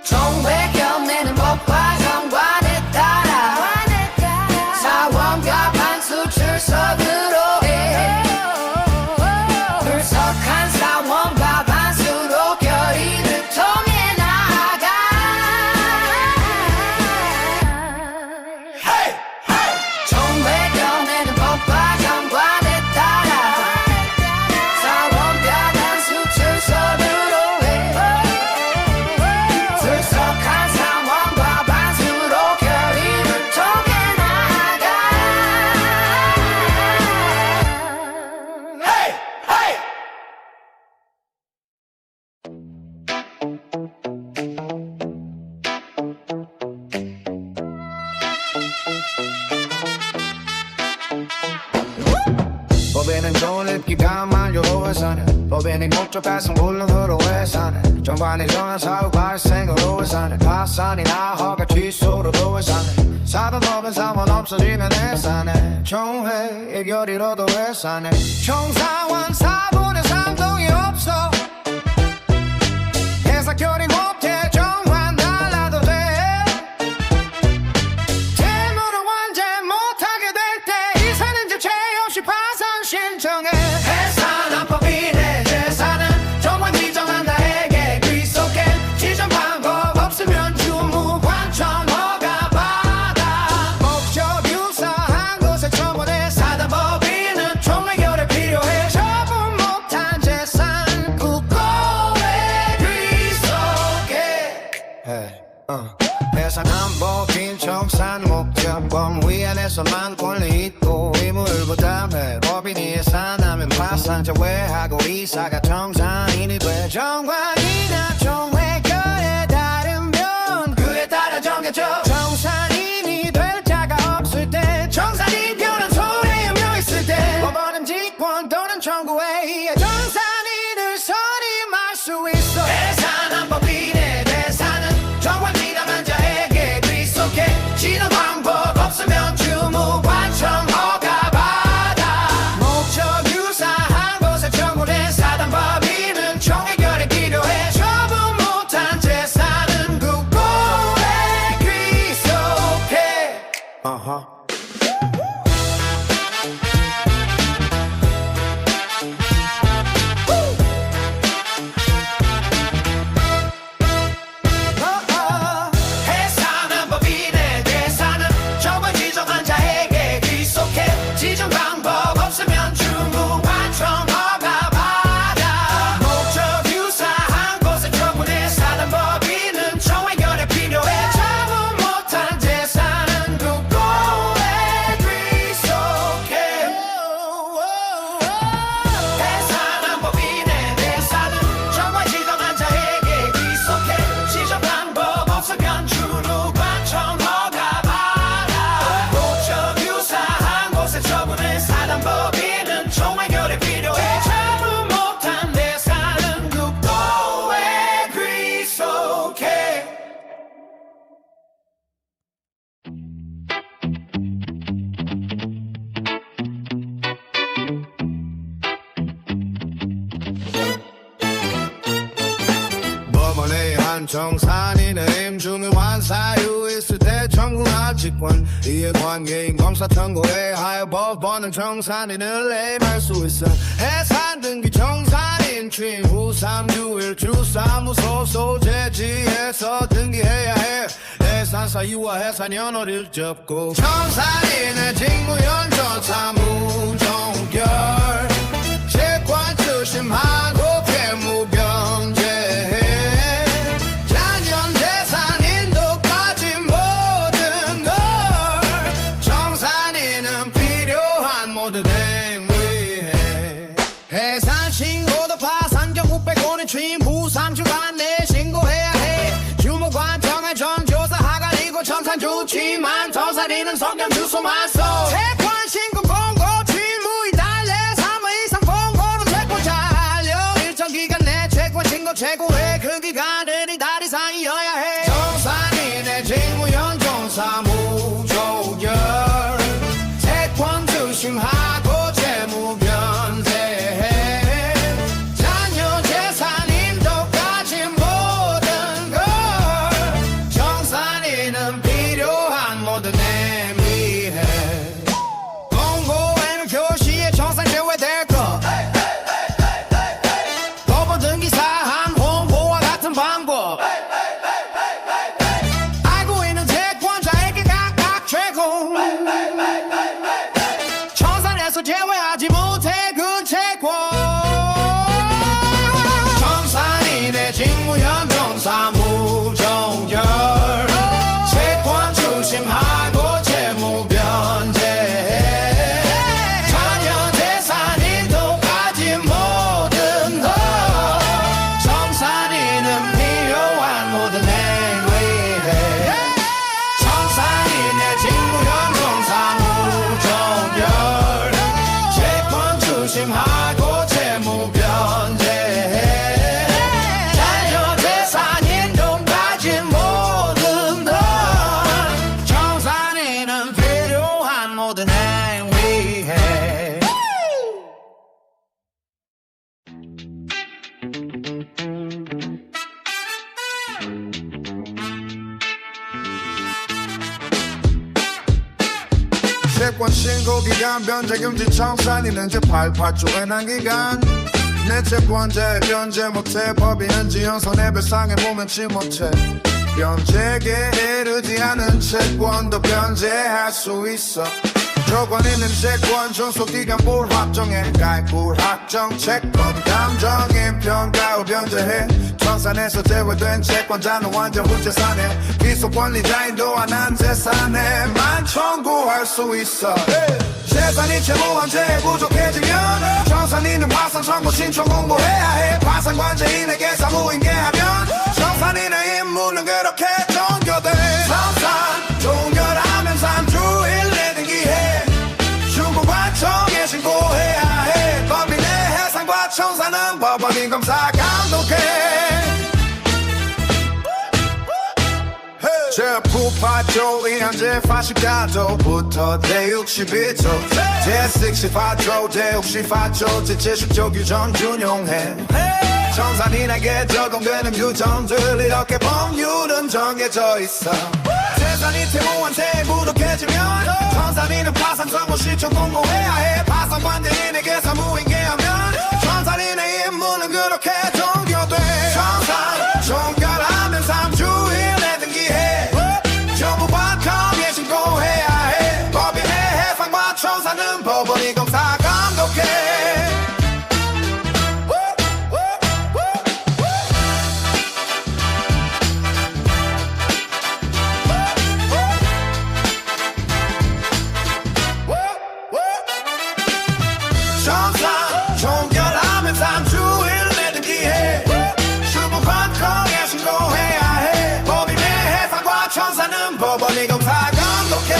총회 경례는 법과 정관에 따라 사원과 반수 출석으로 해 불석한 사원과 반수로 결의를 통해 나아가 총회 경례는 법과 정관에 따라 사원과 반수 출석으로 해 불석한 사원과 반수로 결의를 통해 나아가 법에는 존립기가 만료로 해서는 법인이 목적 달성 물론으로 해서는 정관이 정한 사후 발생으로 해서는 파산이나 허가 취소로 해서는 사법법은 사원 없어지면 해산해 총회 의결이로도 해산해 총사원 사분의 상동이 없어 해사 결의 못해 정관 달라도 돼 재무를 완전 못하게 될 때 이사는 주체 없이 파산 신청해 해산한 법인의 재산은 정관 지정한다 해게 귀속해 지정 방법 없으면 주무관청 허가 받아 목적 유사한 곳에 청원해 사단 법인은 총회결에 필요해 처분 못한 재산 국고에 귀속해 해산한 법인 청산 목적법 위안에서만 권리 있고 의무를 부담해 법인이 해산하면 파산 제외하고 이사가 청산인이 돼 정관이나 총회결에 따르면 그에 따라 정해져 청산인이 될 자가 없을 때 청산인표는 손에 유명 있을 때 법원 직권 또는 청구에 의해 청산인을 선임할 수 있어 해산한 법인의 대사는 정관 지정한 자에게 귀속해 지정 방법 없으면 주무관청 허가 받아 목적 유사한 곳에 청구해 사단 법인은 총회결에 필요해 처분 못한 재산은 국고에 귀속해 해산한 법인의 대사는 정관 지정한 자에게 귀속해 지정 방법 없으면 주무관청 허가 받아 목적 유사한 곳에 청구해 사단 법인은 총회결에 필요해 처분 못한 재산은 국고에 귀속해 해산한 법인의 대사는 정관 지정한 자에게 귀속해 지정 방법 없으면 주무관청 허가 받아 목적 유사한 곳에 처분해 사단 법인은 총회결에 필요해 처분 못한 대사는 국고에 귀속해 법원의 한 청산인의 임주무관 사유 있을 때 청구할 직권 이해관계인 검사 청구에 하여 법원은 청산인을 해임할 수 있어 해산 등기 청산인 취임 후 3주일 주사무소 소재지에서 등기해야 해 해산 사유와 해산 연호를 접고 청산인의 직무 연전 사무종결 채권 추심하고 채무 변제해 잔연 재산 인도까지 모든 걸 정산 좋지만 정산이는 성경 주소만 써 채권 신고 공고 질무이 달래 3월 이상 공고로 채권 잘려 일정 기간 내 채권 신고 최고의 그 기간은 이달 이상이어야 해 정산인의 직무연 정사무조결 채권 조심하고 재무 변제해 자녀 재산 인도까지 모든 걸 정산인은 필요한 모든 의미해 공고에는 교시에 정산 제외될 것 법원 등기사항 홍보와 같은 방법 알고 있는 채권자에게 각각 제공 정산에서 제외하지 못해 그 채권 정산인의 직무현 정사무정결 채권 조심하고 재무 변제해 자녀 재산 인도까지 모든 것 정산인은 필요한 모든 행위해 정산인의 직무현 정사무정결 채권 조심하고 재무 변제해 자녀 재산 인도까지 모든 것 정산인은 필요한 모든 행위해 채권 신고 기간 변제 금지 청산인은 제 88조의 난기간 내 채권자의 변제 못해 법인은 지연선의 배상에 몸면치 못해 변제에 이르지 않은 채권도 변제할 수 있어 조건 있는 채권 존속기간 불확정해 불확정 채권 감정인 평가 후 변제해 청산에서 제외된 채권자는 완전 후재산에 기소권리자인도 안한 재산에만 청구할 수 있어 재산이 채무 환제에 부족해지면 청산인은 파산 청구 신청 공고해야 해 파산관제인에게 사무인계하면 청산인의 임무는 그렇게 종료돼 청산 종결하면 3주일 내 등기해 중부관청에 신고해야 해 법인의 해상과 청산은 법원인 검사 감독해 제98조 2항제 84조부터 제62조 제64조 제68조 제70조 규정 준용해 청산인에게 적용되는 규정들 이렇게 법률은 정해져 있어 재산이 채무한테 부족해지면 청산인은 파산 청구 신청 공고해야 해 파산관제인에게 사무인계하면 청산인의 임무는 그렇게 종료돼 청산 종결하면 3주일 내 등기해 정부관청에 신고해야 해 법인의 해상과 청산은 법원이 검사 감독해 청산 종결하면 3주일 내 등기해 주무관청에 신고해야 해 법인의 해상과 청산은 법원이 검사 감독해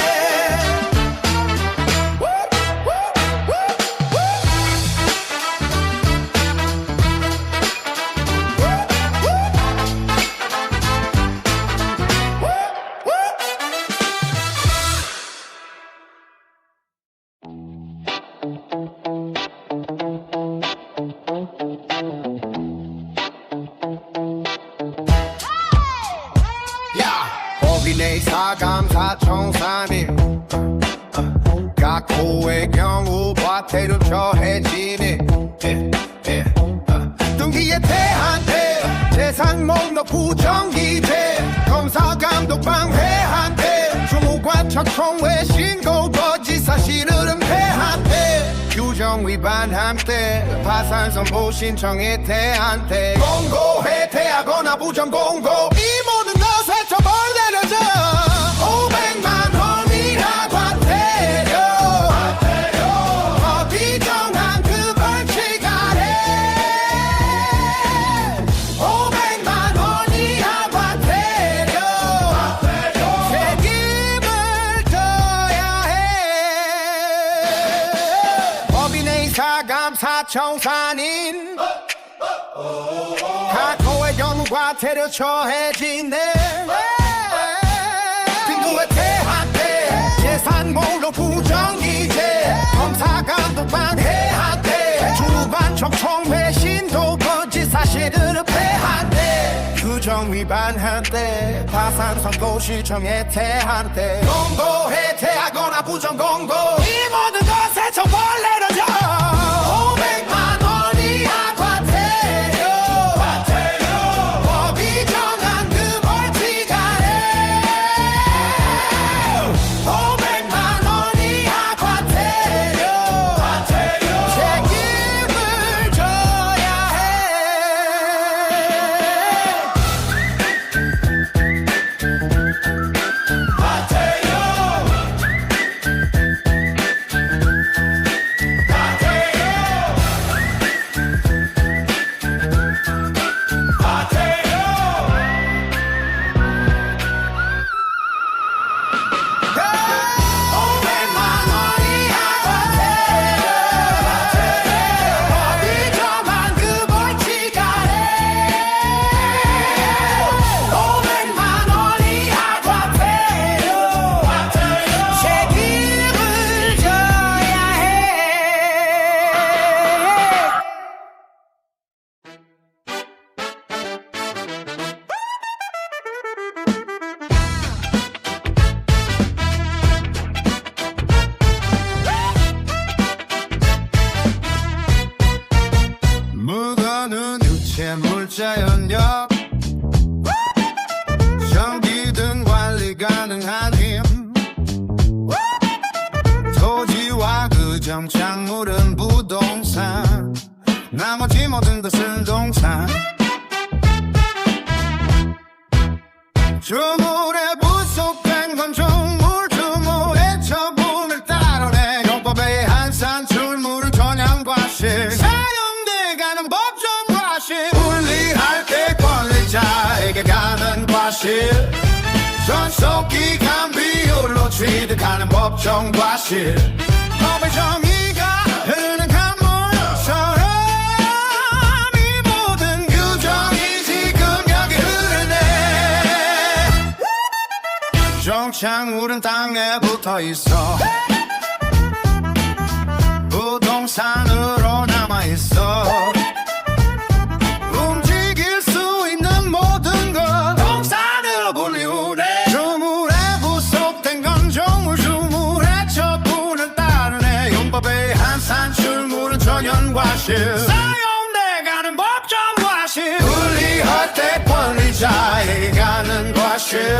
법인의 사감사 청산인 각호의 경우 과태료 처해지니 등기에 대한 재산 목록 부정기재 검사 감독 방해한대 주무관청 총회 신고 거짓 사실 은폐한대 규정 위반한대 파산 선고 신청에 대한대 공고해 대하거나 부정 공고 이 모든 것에 처벌 내려져 500만 원이나 과태료 법이 정한 그 벌칙 아래 500만 원 이하 과태료 세금 남사청산인 각호의 연구가 대려 처해지네 빈부의 대학대 예산몰로 부정기재 검사감독반 해학대 주반 청청회 신도거지 사실을 패한대 규정 위반한대 파산 선고시청에 태한대 공고해 태하거나 부정공고 이 모든 것에 처벌내려져 500만 원이 과태료 법이 정한 그 벌칙안에 500만 원이 과태료 책임을 져야 해 묻어는 유체 물자연력 전기 등 관리 가능한 힘 토지와 그 정착물은 부동산 나머지 모든 것은 동산 주물에 부속된 건 종물 주물의 처분을 따르네 용법의 한산출물은 전향과실 사용돼가는 법정과실 분리할 때 권리자에게 가는 과실 전속기간 비율로 취득하는 법정과실 법의 정의가 흐르는 강물처럼 이 모든 규정이 지금 여기 흐르네 정착물은 땅에 붙어있어 부동산으로 남아있어 움직일 수 있는 모든 것 동산으로 분류네 주물에 부속된 건 종물 주물의 처분을 따르네 용법의 한산출물은 전현과실 사용돼가는 법정과실 분리할 때 권리자에게 가는 과실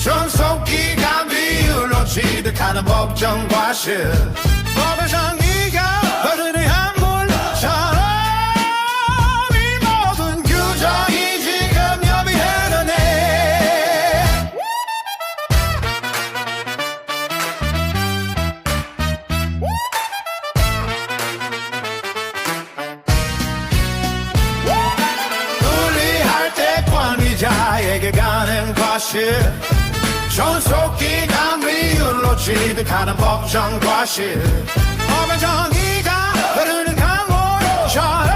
전속기간 비율로 취득하는 법정과실 법의 정의가 흐르는 한물처럼 이 모든 규정이 지금 여기 흐르네 분리할 때 권리자에게 가는 과실 전속기간 비율로 취득하는 법정과실 법의 정의가 흐르는 강물처럼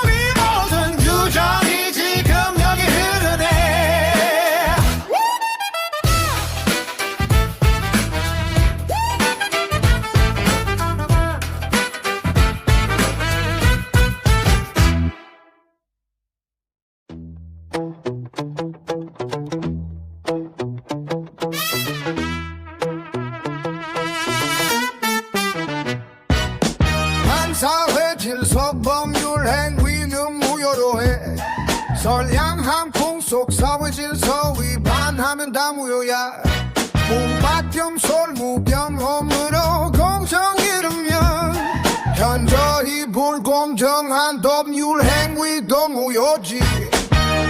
이 모든 규정이 지금 여기 흐르네 사회 질서 법률 행위는 무효로 해 선량한 풍속 사회 질서 위반하면 다 무효야 운바겸 솔무겸 허물어 공정 잃으면 현저히 불공정한 법률 행위도 무효지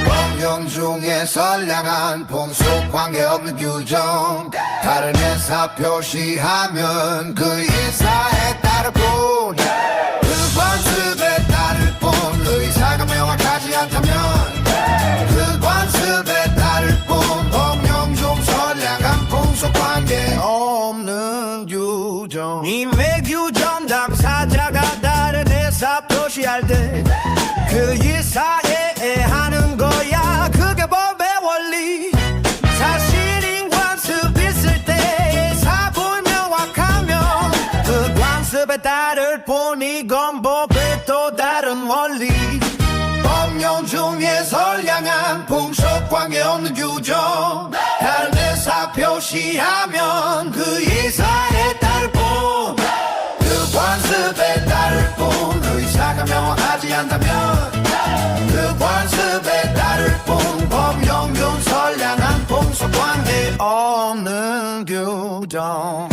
법령 중에 선량한 풍속 관계없는 규정 다른 회사 표시하면 그 의사에 따를 뿐 그 관습에 따를 뿐 의사가 명확하지 않다면 그 관습에 따를 뿐 법령 중 선량한 풍속 관계 없는 규정 임의 규정 당사자 할 때 그 이사에 하는 거야. 그게 법의 원리. 사실인 관습 있을 때 사본 명확하면 그 관습에 따를 뿐 이건 법의 또 다른 원리. 법령 중에 선량한 풍속 관계없는 규정 다른 의사 표시하면 그 이사에 따를 뿐 그 관습에 따를 뿐 의사가 명확하지 않다면 그 관습에 따를 뿐 법령 중 선량한 풍속 관계없는 규정.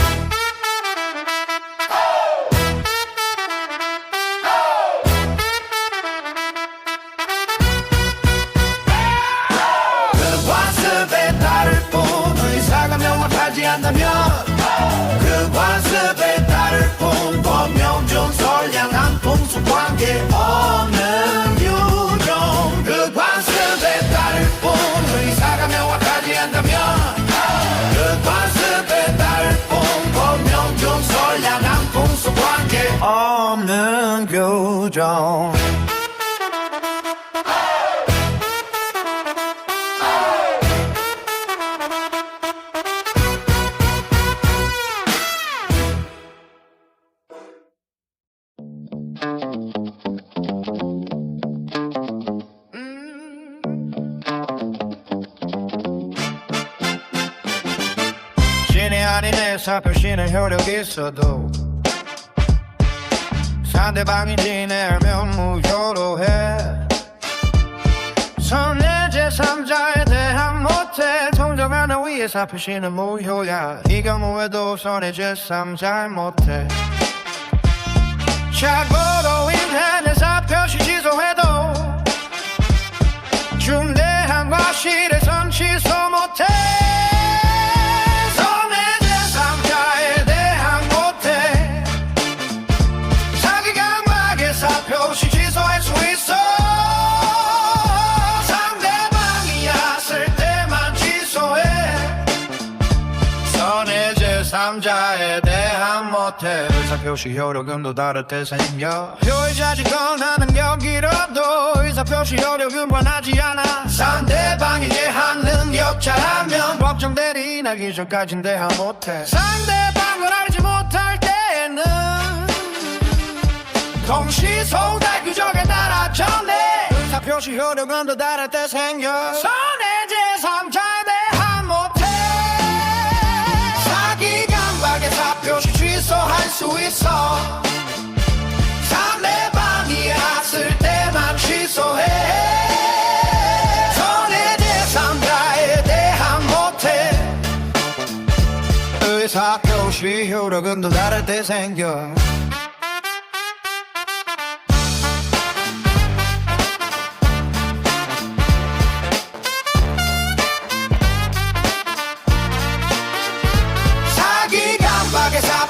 관습에 따를 뿐 의사가 명확하지 않다면 그 관습에 따를 뿐 법령 중 선량한 풍속 관계 없는 규정. 그 관습에 따를 뿐 의사가 명확하지 않다면 그 관습에 따를 뿐 법령 중 선량한 풍속 관계 없는 규정. 신이 아닌 의사 표시는 효력 있어도 상대방인지 알면 무효로 해. 선의 제3자에 대한 모텔 통정하는 위 의사 표시는 무효야. 이 경우에도 선의 제3자의 모텔 착오로 인해 의사 표시 취소해도 중대한 과실에선 취소 못해. 표시 취소할 수 있어. 상대방이 왔을 때만 취소해. 선의 제3자에 대한 모텔 의사표시 효력은 또 다를 때 생겨. 효의자직권 하는 경기로도 의사표시 효력은 변하지 않아. 상대방이 제한 능력 잘하면 법정 대리인 하기 전까진 대한 못해. 상대방을 알지 못할 때는 동시소달 규정에 따라 전해 의사표시 효력은 또 다를 때 생겨. 선의 제3자에 대한 모텔 사기 강박에 사표시 취소할 수 있어. 상대방이 왔을 때만 취소해. 선의 제3자에 대한 모텔 의사표시 효력은 또 다를 때 생겨.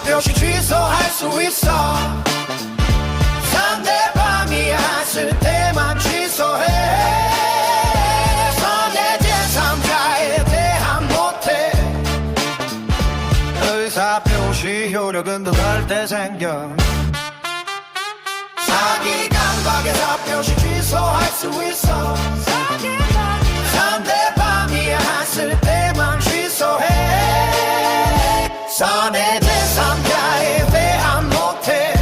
사표시 취소할 수 있어. 상대방이 왔을 때만 취소해. 선의 제3자에 대한 모텔 의사표시 효력은 또 다를 때 생겨. 사기 강박에 사표시 취소할 수 있어. 상대방이 왔을 때만 취소해. 선의 제3자에 대한 모텔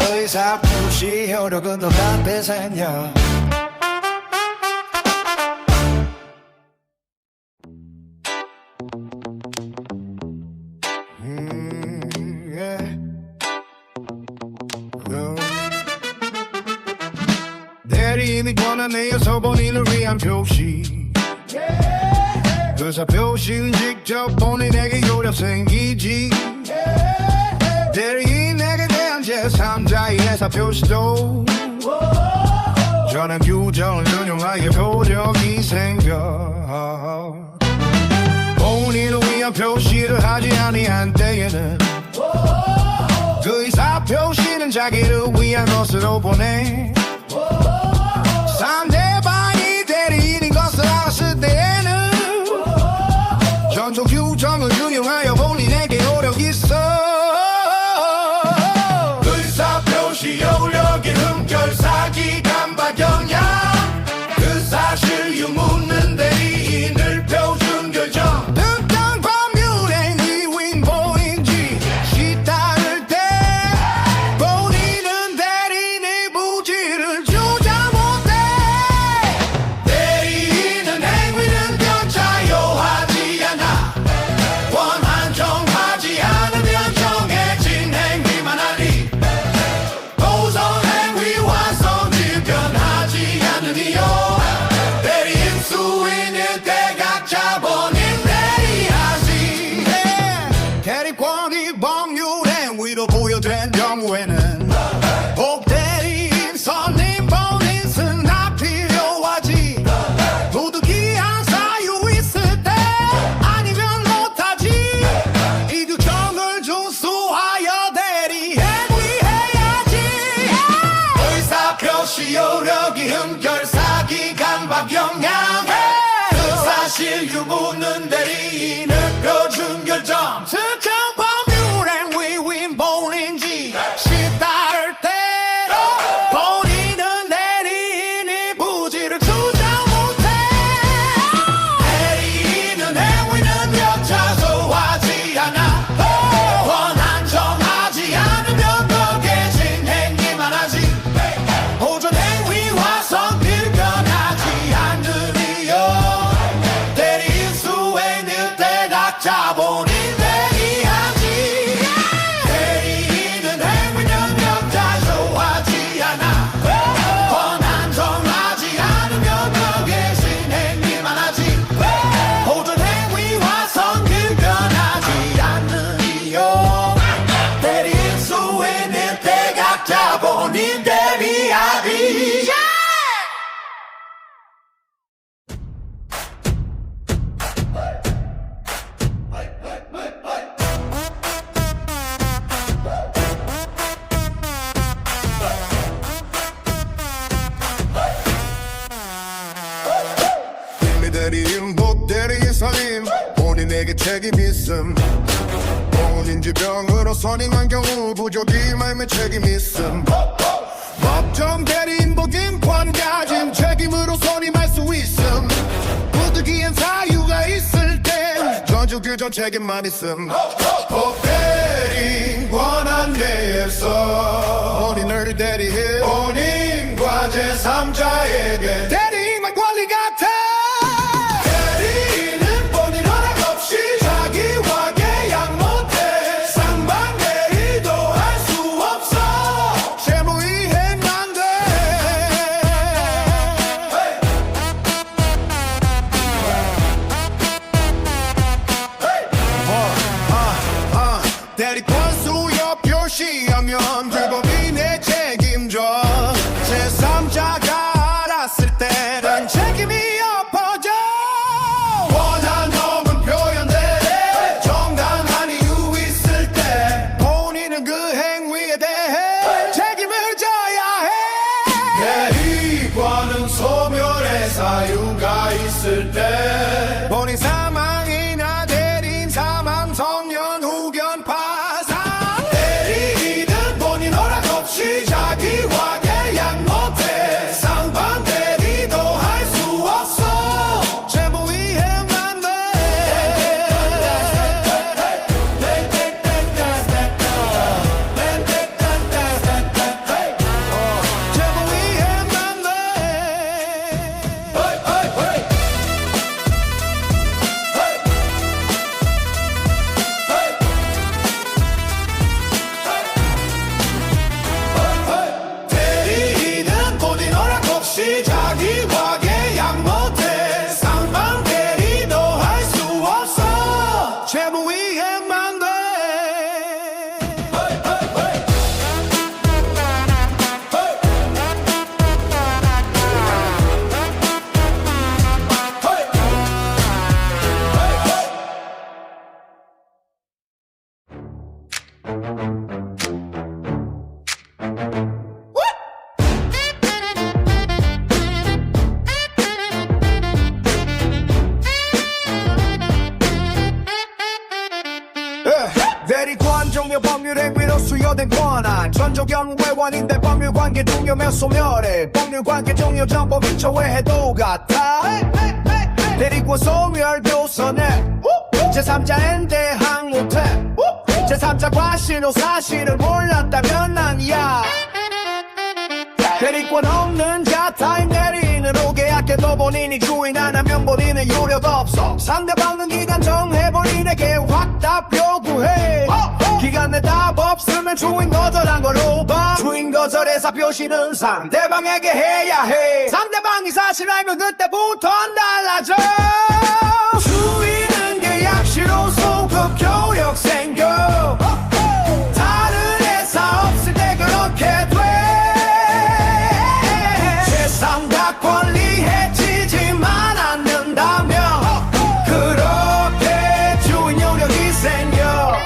의사표시 효력은 또 다를 때 생겨. 대리인이 권한내어서 본인을 위한 표시. 의사표시는 직접 본인에게 효력 생기지. 대리인에게 대한 제3자의 의사표시도 전환 규정을 운용하여 효력이 생겨. 본인을 위한 표시를 하지 아니한 때에는 그 의사표시는 자기를 위한 것으로 보내. 상대방이 대리인인 것을 알았을 때에는 전통 규정을 운용하여 본인에게 효력 있어. 의사표시 효력 상냥해 그 사실 유무는 대리 느껴준 결정 특정 법률엔 위윈 본인지 싶다를 때로 본인은 대리인이 부지를 주장 못해 대리인은 행위는 여차 소화하지 않아 원한 정하지 않으면 거기에 진행기만 하지 보존 행위와 성질 변하지 않는 이유 대리인 수행 늑대 각자 본인 대리하지 대리인은 행위는 여차 소화하지 않아 원한 정하지 않으면 거기에 진행기만 하지 보존 행위와 성질 변하지 않는 이유 대리인 수행 늑대 각자 본인 대리하지 대리인 못 대리인 선임 본인에게 책임 있음 본인지 병으로 선임한 경우 부족이 말면 책임 있음 법정 대리인 복임 관가짐 책임으로 선임할 수 있음 부득이한 사유가 있을 때 전주 규정 책임만 있음 법대리 권한 내에서 본인을 대리해 본인과 제3자에게 대리인만 권리 같아 대리인은 본인 허락 없이 자기와 계약 못해 상반대리도 할 수 없어 채무이행만 돼 대리권 수여 표시하면 불법인의 책임져 제3자가 알았을 때는 책임이 엎어져 원한 넘은 표현대 정당한 이유 있을 때 본인은 그 행위에 대해 책임을 져야 해 대리권은 소멸의 사유가 있을 때 본인 사망이나 대리인 사망 성년 후견 파산 대리인은 본인 허락 없이 자기와 계약 못해 상반대리도 할 수 없어 채무이행만 돼 채무이행만 돼 대리인은 본인 허락 없이 자기와 계약 못해 상반대리도 할 수 없어 채무이행만 돼 대리권 종료 법률 행위로 수여된 권한 전조 경우 외환인데 법률 관계 종료면 소멸해 법률 관계 종료 전 법인 처해도 같아 대리권 소멸 교선에 제3자엔 대항 못해 제3자 과실로 사실을 몰랐다면 난야 대리권 없는 자 타임 대리인으로 계약해도 본인이 주인 안 하면 본인은 유력 없어 상대방은 기간 정해본인에게 확답 요구해 기간 내 답 없으면 주인 거절한 걸로 봐 주인 거절해서 표시는 상대방에게 해야 해 상대방이 사실 알면 그때부턴 달라져 주인은 계약시로 소급 교역 생겨 다른 회사 없을 때 그렇게 돼 제3가 권리해지지만 않는다면 그렇게 주인 요력이 생겨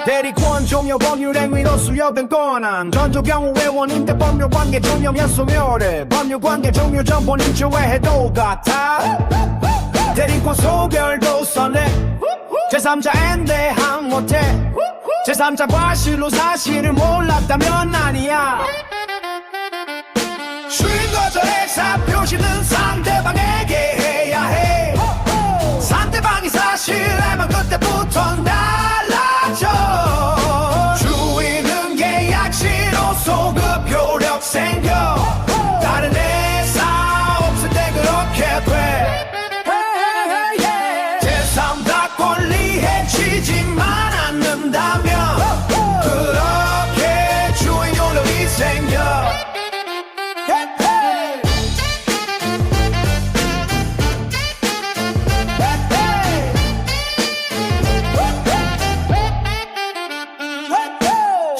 대리권 종료 법률 행위로 수여된 권한 전조경우 회원인데 법률관계 종료면 소멸해 법률관계 종료 전 본인 조회해도 같아 대리권 소멸도 선례 제3자 엔대항 못해 제3자 과실로 사실을 몰랐다면 아니야 주인 거절의 사표시는 상대방에게 해야 해 상대방이 사실 알면 그때부터 달라져 주인은 계약시로 소급 효력 생겨 다른 회사 없을 때 그렇게 돼 제3자 권리 해치지만 않는다면 그렇게 주인 효력이 생겨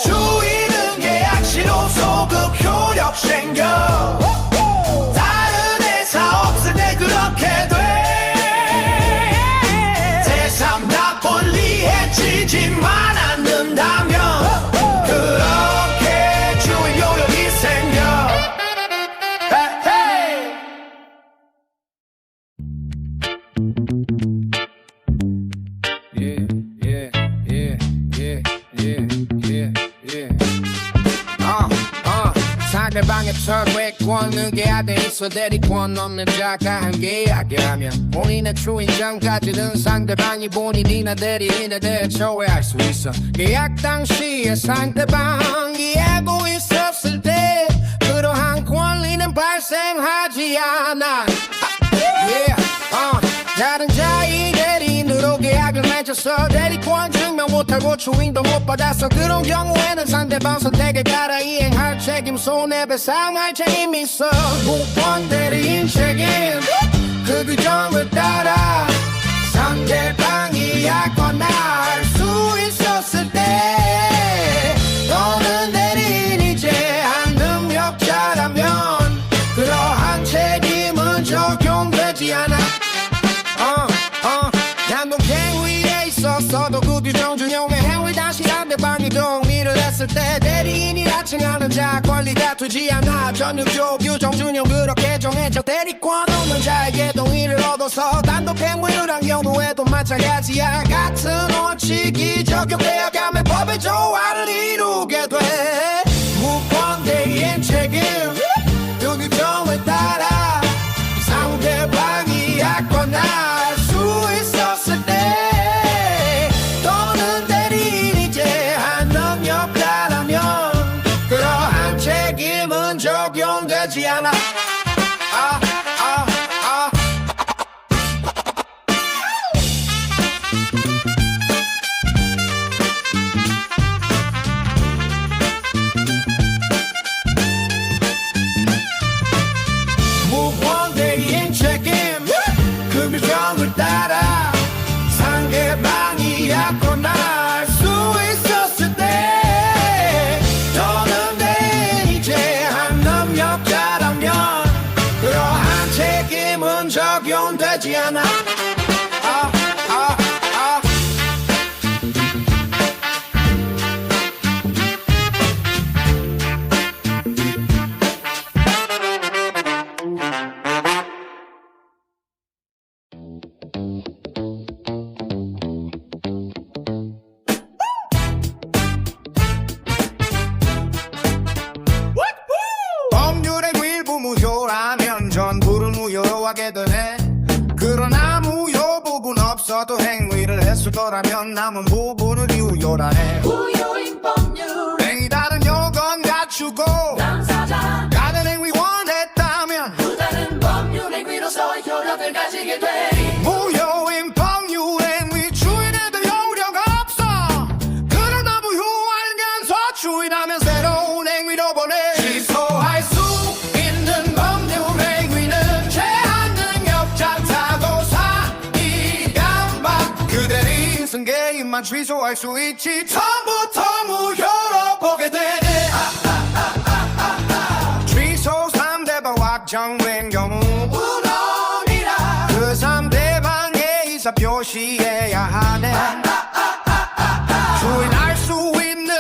주인은 계약시로 소급 효력 생겨 다른 회사 없을 때 그렇게 돼 제3자 권리 해치지만 않는다면 그렇게 주인 효력이 생겨 상대방의 철회권은 계약돼 있어 대리권 없는 자가 한 계약을 하면 본인의 주인장까지는 상대방이 본인이나 대리인에 대해 조회할 수 있어 계약 당시에 상대방이 알고 있었을 때 그러한 권리는 발생하지 않아 다른 자의 대리인으로 계약을 맺었어 대리권 증명 못하고 주인도 못 받았어 그런 경우에는 상대방 선택에 따라 이행할 책임 손해배상할 책임이 있어 무권 대리인 책임 그 규정을 따라 상대방이 약관할 수 있었을 때 너는 대리인이제 한 능력자라면 그러한 책임은 적용되지 않아 양동행위에 있어서도 그 규정 준용의 행위 다시 상대방이 동의를 했을 때 대리인이라 칭하는 자 권리가 되지 않아 전유조 규정 준용 그렇게 정해져 대리권 없는 자에게 동의를 얻어서 단독 행위를 한 경우에도 마찬가지야 같은 원칙이 적용되어 가면 법의 조화를 이루게 돼 무권 대리인 책임 그 규정을 따라 상대방이 약관할 수 있었을 때 또는 대리인이제 한 능력자라면 그러한 책임은 적용되지 않아 무권 대리인 책임 그 규정을 따라 상대방이 약혼할 수 있었을 때 또는 대리인이제 한 능력자라면 그러한 책임은 적용되지 않아 법률의 일부 무효라면 전부를 무효하게 되네 그러나 무효 부분 없어도 행위를 했을 거라면 남은 부분을 유효라네 무효인 법률 행위 다른 요건 갖추고 당사자 다른 행위 원했다면 또 다른 법률 행위로서 효력을 가지게 되리 무효인 법률 행위 주인에도 효력 없어 그러나 무효하면서 주인하면 새로운 행위로 보내 취소할 수 있는 법률 행위는 제한 능력자 타고사 이감박 그대리 승계인만 취소할 수 있지 처음부터 무효로 보게 되네 취소 3대방 확정된 경우 무덤이라 그 3대방의 의사 표시해야 하네 주인할 수 있는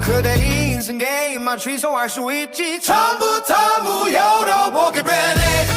그대 인생 게임만 취소할 수 있지. 처음부터 무효로 보게 되네.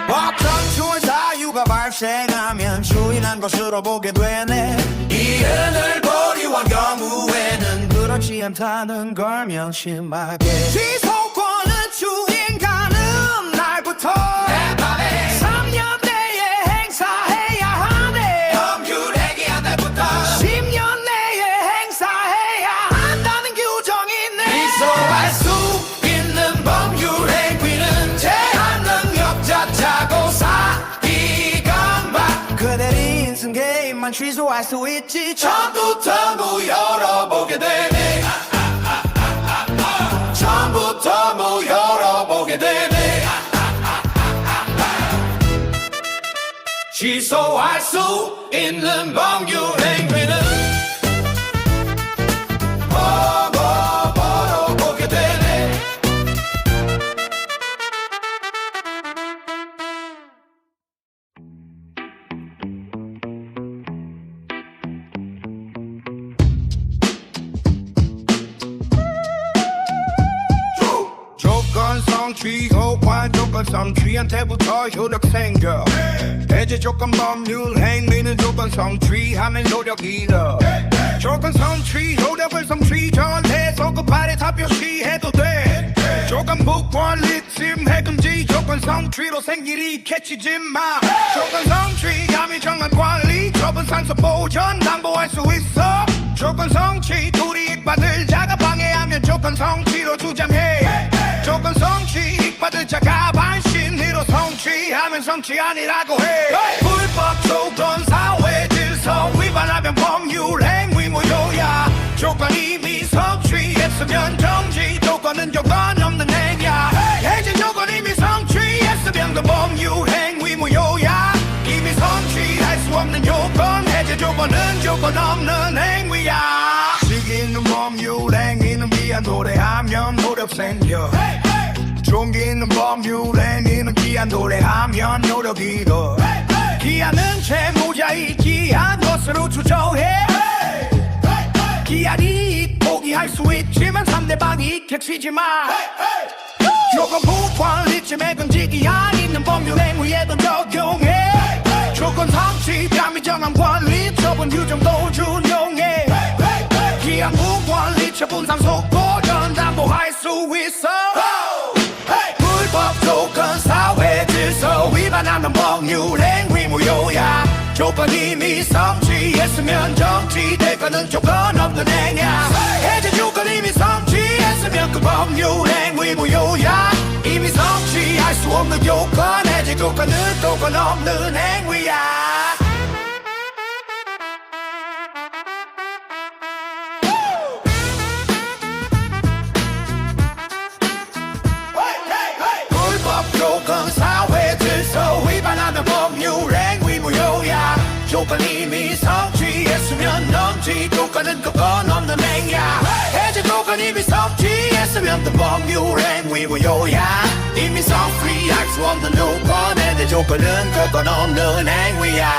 어떤 추운 사유가 발생하면 추인한 것으로 보게 되네. 이은을 보류한 경우에는 그렇지 않다는 걸 명심하게. 지속권은 추인 가는 날부터 내 맘에 3년 내에 행사해야 하네. 법률행위 한 날부터 10년 내에 행사해야 한다는 규정이 있네. 기소할 수 있는 법률행위는 제한 능력자 자고 사기관바. 그대 인생 게임만 취소할 수 있지. 처음부터 무효로 보게 되네. 처음부터 무효로 보게 되네. 취소할 수 있는 법률행위는 법으로 보게 되네. 조건 성취 호환 조건 성취한테부터 효력 생겨. 해제 조건 법률 행위는 조건 성취하면 효력 잃어. 조건 성취 효력을 성취 전에 소급발에 다 표시해도 돼. 조건 무권리침 해금지 조건 성취로 생일이 캐치지 마. 조건 성취 감히 정한 관리 처분 산소 보전 담보할 수 있어. 조건 성취 불이익 받을 자가 방해하면 조건 성취로 주장해. 조건 성취 이익받을 자가 반신으로 성취하면 성취 아니라고 해. 불법 조건 사회 질서 위반하면 법률 행위 무효야. 조건 이미 성취했으면 정지. 조건은 조건 없는 행위야. 해제 조건 이미 성취했으면 그 법률 행위 무효야. 이미 성취할 수 없는 요건 해제 조건은 조건 없는 행위야. 시기 있는 법률 행위는 미안 노래하면 노력 생겨. 종기 있는 법률 행위는 기한 노래하면 노력 잃어. 기한은 채무자의 기한 것으로 추정해. 기한이 포기할 수 있지만 상대방이 객치지 마. 조건 무권리침에 금지 기한 있는 법률 행위에도 적용해. 조건 성취 감히 정한 권리 처분 규정도 준용해. 기한 무권리 처분 상속 보전 담보할 수 있어. 불법 조건 사회 질서 위반하면 법률 행위 무효야. 조건 이미 성취했으면 정지될 거는 조건 없는 행위야. 해제 조건 이미 성취했으면 그 법률 행위 무효야. 이미 성취할 수 없는 요건 해제 조건은 조건 없는 행위야. 불법 조건 사회 질서 위반하면 법률 행위 무효야. 조건 이미 성취했으면 정지 조건은 조건 없는 행위야. 해제 조건 이미 성취했으면 그 법률 행위 무효야. 이미 성취할 수 없는 요건 해제 조건은 조건 없는 행위야.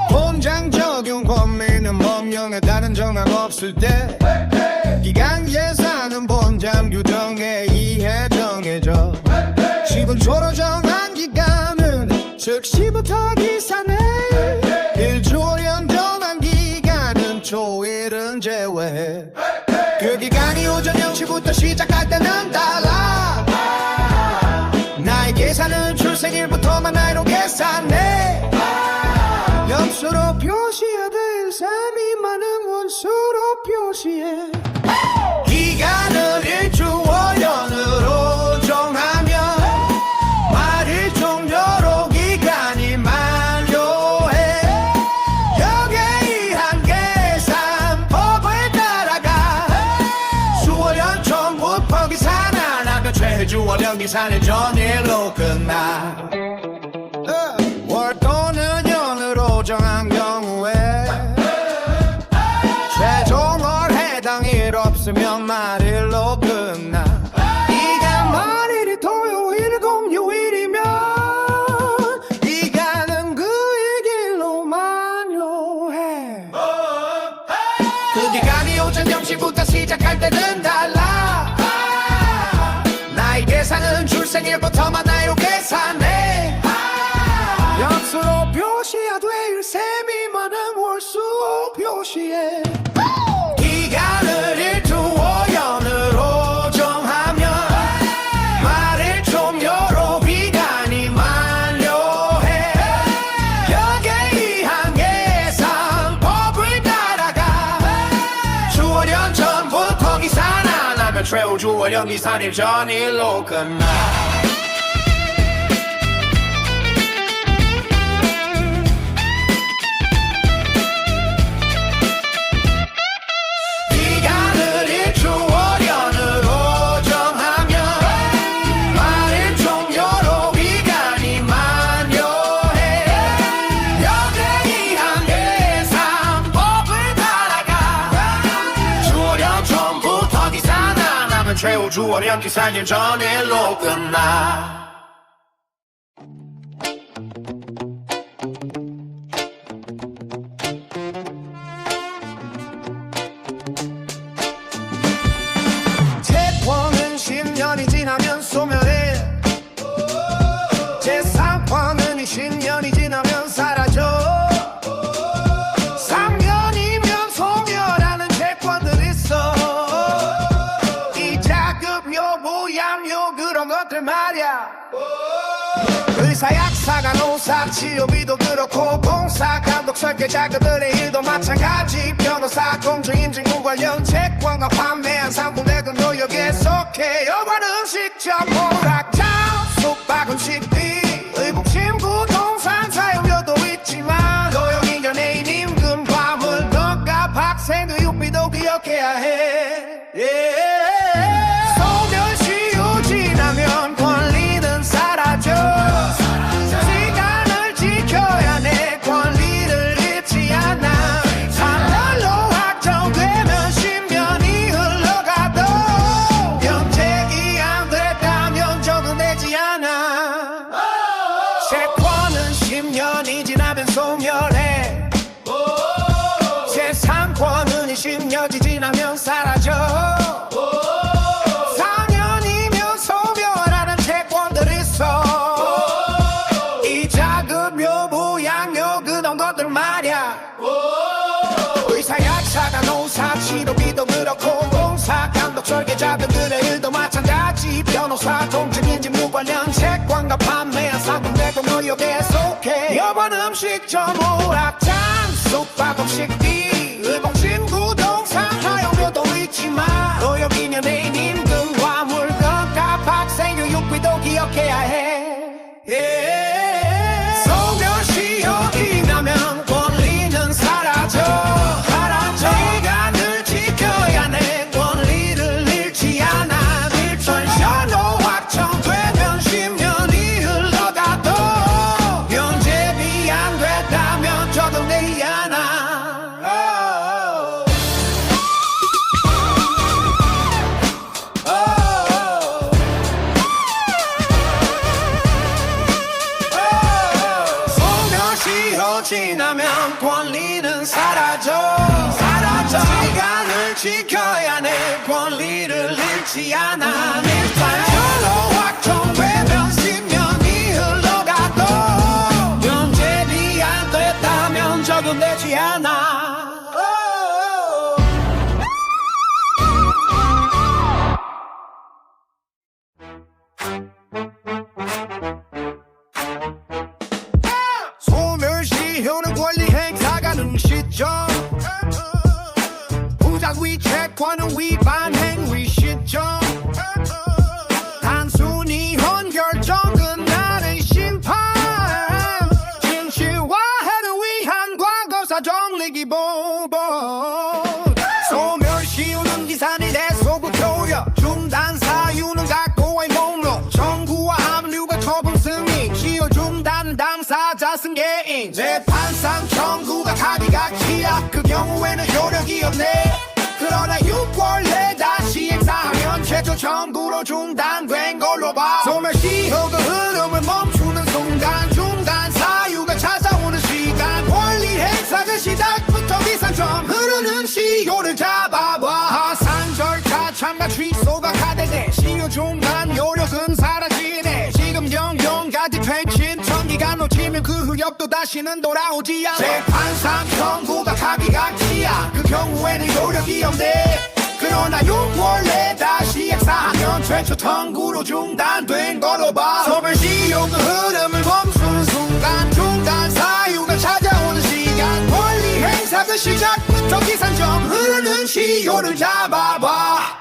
본장 적용 범위는 법령에 다른 정황 없을 때 기간 예산은 본장 규정에 의해 정해져. 시분초로 정한 기간은 즉시부터 기산해. 1조년 정한 기간은 초일은 제외해. 그 기간이 오전 0시부터 시작할 때는 달라. 나의 계산은 출생일부터만 나이로 계산해. 염수로 표시해야 될 삶이 많은 원수로 표시해. 기간을 1주월년으로 정하면 말일 종료로 기간이 만료해. 여기에 의한 계산법을 따라가 수월년 전부터 계산하면 최주월년 기산일 전일로 끝나. 월 또는 년으로 정한 없으면 말일로 끝나. 네가 말일이 토요일 공휴일이면 이 가는 그의 길로 만료해. 그 기간이 오전 0시부터 시작할 때는 달라. 나의 계산은 출생일부터 만나요 계산해. 약수로 표시야 될 셈이 많은 월수 표시해. 기간을 일주오연으로 정하면 말일 종료로 기간이 만료해. 여기에 의한 계산법을 따라가 주월연 전부터 기산 안 하면 최후 주월연 기산일 전일로 끝나. 기간을 일주월연으로 정하면 말일 종료로 기간이 만료해. 여기에 의한 계산법을 따라가 주월연 전부터 기산 안 하면 최후 주월연 기산일 전일로 끝나. 채권은 10년이 지나면 소멸해. 제3권은 20년이 지나면 사라져. 3년이면 소멸하는 채권들 있어. 이자급료 보양료 그런 것들 말이야. 의사 약사가 노사 치료비도 그렇고 공사 감독 설계자 그들의 일도 마찬가지. 변호사 공주인증구 관련 채권과 판매한 상품 내건 노역에 속해. 여관 음식점 오락장 숙박 음식비 의복침 부동산 사용료도 있지만 노역 2년 애인 임금 과물 넌값 학생들 육비도 기억해야 해. 소멸시 후 지나면 권리는 사라져. 시간을 지켜야 내 권리를 잃지 않아. 3년로 확정되면 10년이 흘러가도 면책이 안 됐다면 적용되지 않아. 채권은 10년이 지나면 소멸해. 제3권은 20년이 지나면 사라져. 4년이면 소멸하는 채권들 있어. 이자급료 보양료 그런 것들 말야. 의사 약사가 노사 치료비도 그렇고 공사 감독 설계자 등들의 일도 마찬가지. 변호사 공증인증무 관련 채권과 판매한 상품 내건 노역에 속해. 여관 음식점 오락장 숙박 음식비 의복침 부동산 사용료도 있지만 노역 2년 애인 임금 과물 넌값 학생교 육비도 기억해야 해. 소멸시 여기 나면 권리는 사라져. 시간을 지켜야 내 권리를 잃지 않아. 1년로 확정되면 10년이 흘러가도 면제비 안 됐다면 적용되지 않아. 소멸시효 지나면 권리는 사라져. 시간을 지켜야 내 권리를 잃지 않아. 1년로 확정되면 10년이 흘러가도 면제비 안 됐다면 적용되지 않아. 소멸시효는 권리 행사가는 시점. 부작위 채권은 위반 행위 시점. 단순히 헌결정 끝나는 심판. 진실화해를 위한 과거사 정리 기본. 소멸시효는 기산이 대소부표여. 중단 사유는 각고의 목록. 청구와 압류가 처분 승인. 시효 중단은 당사자 승계인. 재판상 청구가 가기각치야. 그 경우에는 효력이 없네. 그러나 6월에 다시 행사하면 최초 정부로 중단된 걸로 봐. 소멸시 그 흐름을 멈추는 순간 중단 사유가 찾아오는 시간 권리 행사 그 시작부터 비상점 흐르는 시효를 잡아봐. 산절차 참가 취소가 가되네. 시효 중단 요력은 사라지네. 지금 영영까지 퇴침 전기가 놓치면 그 후력 또 다시는 돌아오지 않아. 재판상 청구가 가기각지야. 그 경우에는 요력이 없네. 그러나 6월에 다시 행사하면 최초 청구로 중단된 걸로 봐. 소멸시효 그 흐름을 멈추는 순간 중단 사유가 찾아오는 시간 권리 행사 그 시작부터 기산점 흐르는 시효를 잡아봐.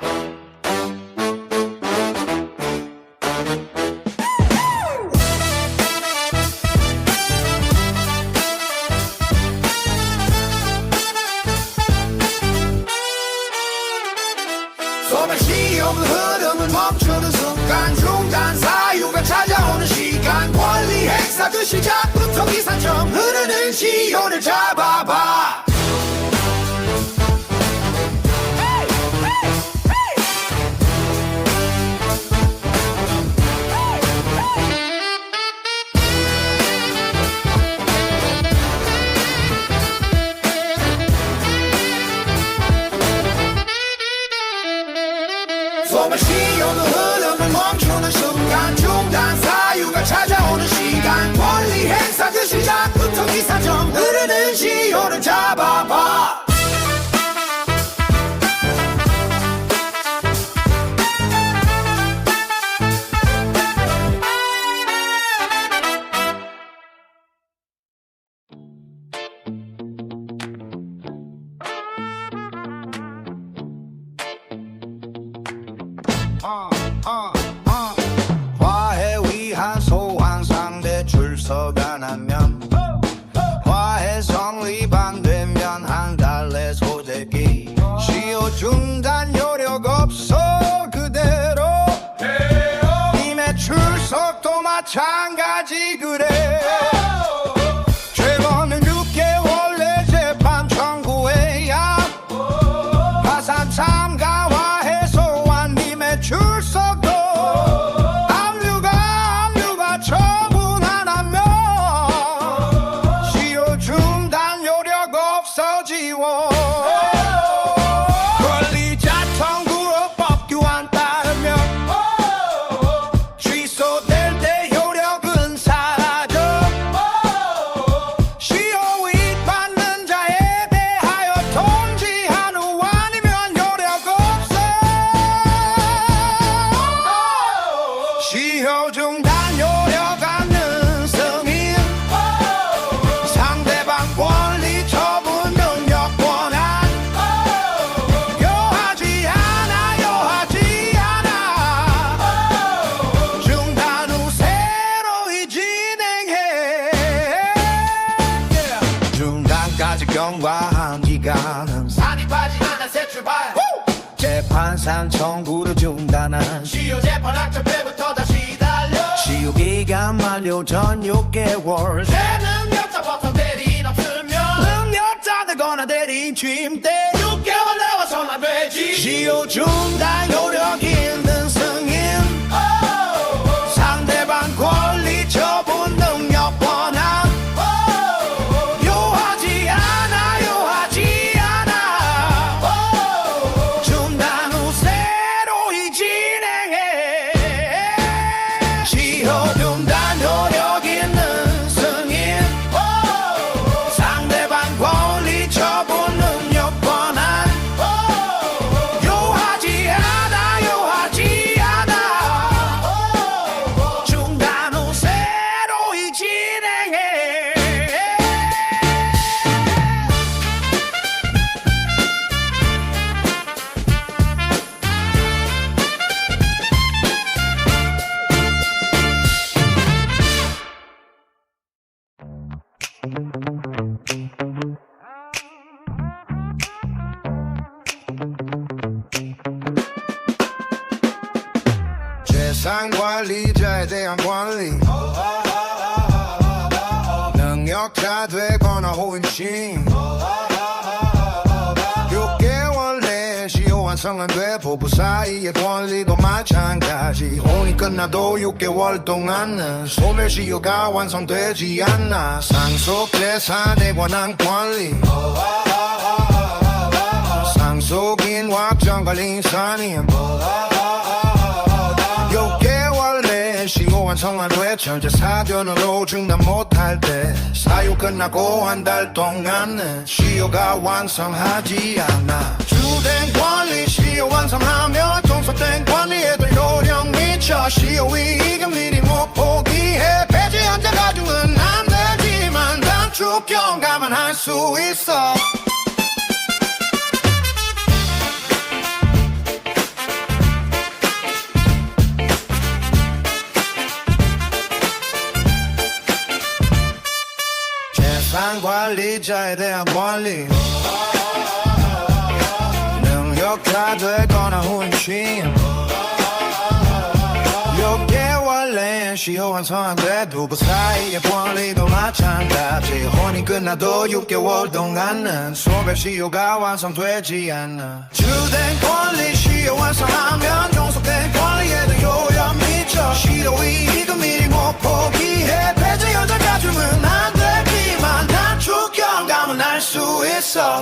소멸시효 그 흐름을 멈추는 순간 중단 사유가 찾아오는 시간 권리 행사 그 시작부터 기산점 흐르는 시효를 잡아봐. 소멸시효 그 흐름을 멈추는 순간 중단 사유가 찾아오는 시간 권리 행사 그 시작부터 기사점 흐르는 시효를 잡아봐. 화해 위한 소환 상대 출석 안 하면 화해 성립 안 되면 한 달 내 소재기 시효 중단 요력 없어 그대로 님의 출석도 마찬가지 그래. 최고는 6개월 내 재판 청구해야 파산 참가 화해 소환 님의 출석도 압류가 처분 안 하면 시효 중단 요력 없어지워. 권리자 청구법 규안 따르면 취소될 때 요력은 사라져. 시효 위반는 자에 대하여 통지한 후 아니면 요력 없어. 시효 중단 요력 없는 승인 상대방 권리 처분 능력 권한 요하지 않아 중단 후 새로이 진행해. 중단까지 경과한 기간은 산입하지 않아 새 출발 재판상 청구를 중단한 시효 재판 학점배부터 다시 달려 시효 기간 만료 전 6개월 새 능력자 법정 대리인 없으면 능력자 되거나 대리인 취임 때 6개월 내와선 안 되지. 시효 중단 요력 있는 승인 상대방 권리 처분 능력 권한 요하지 않아 중단 후 새로이 진행해. 시효 중단 요력 있는 승인 상대방 권리 처분 능력 권한 요하지 않아 중단 후 새로이 진행해. 재산관리자에 대한 관리 능력자 되거나 호인신 6개월 내 완성 안 돼 부부 사이의 권리도 마찬가지 혼이 끝나도 6개월 동안은 소멸시효가 완성되지 않아 상속재산에 관한 권리 상속인 확정 걸린 산임 6개월 내에 시효 완성 안 돼 전체 사전으로 중단 못할 때 사유 끝나고 한 달 동안은 시효가 완성하지 않아 주된 권리 시효 완성하면 종속된 권리에도 요령 미쳐 시효 이익은 미리 못 포기해 폐지한 자 가중은 안 되지만 단축 경감은 할 수 있어 재산관리자에 대한 권리 능력자 되거나 후임취임 6개월 내에 시효 완성 안 돼 부부 사이의 권리도 마찬가지 혼이 끝나도 6개월 동안은 소멸 시효가 완성되지 않아 주된 권리 시효 완성하면 종속된 권리에도 요령 미쳐 시효 이익은 미리 못 포기해 폐지 현장 가중은 안 되지만 단축 경감은 할 수 있어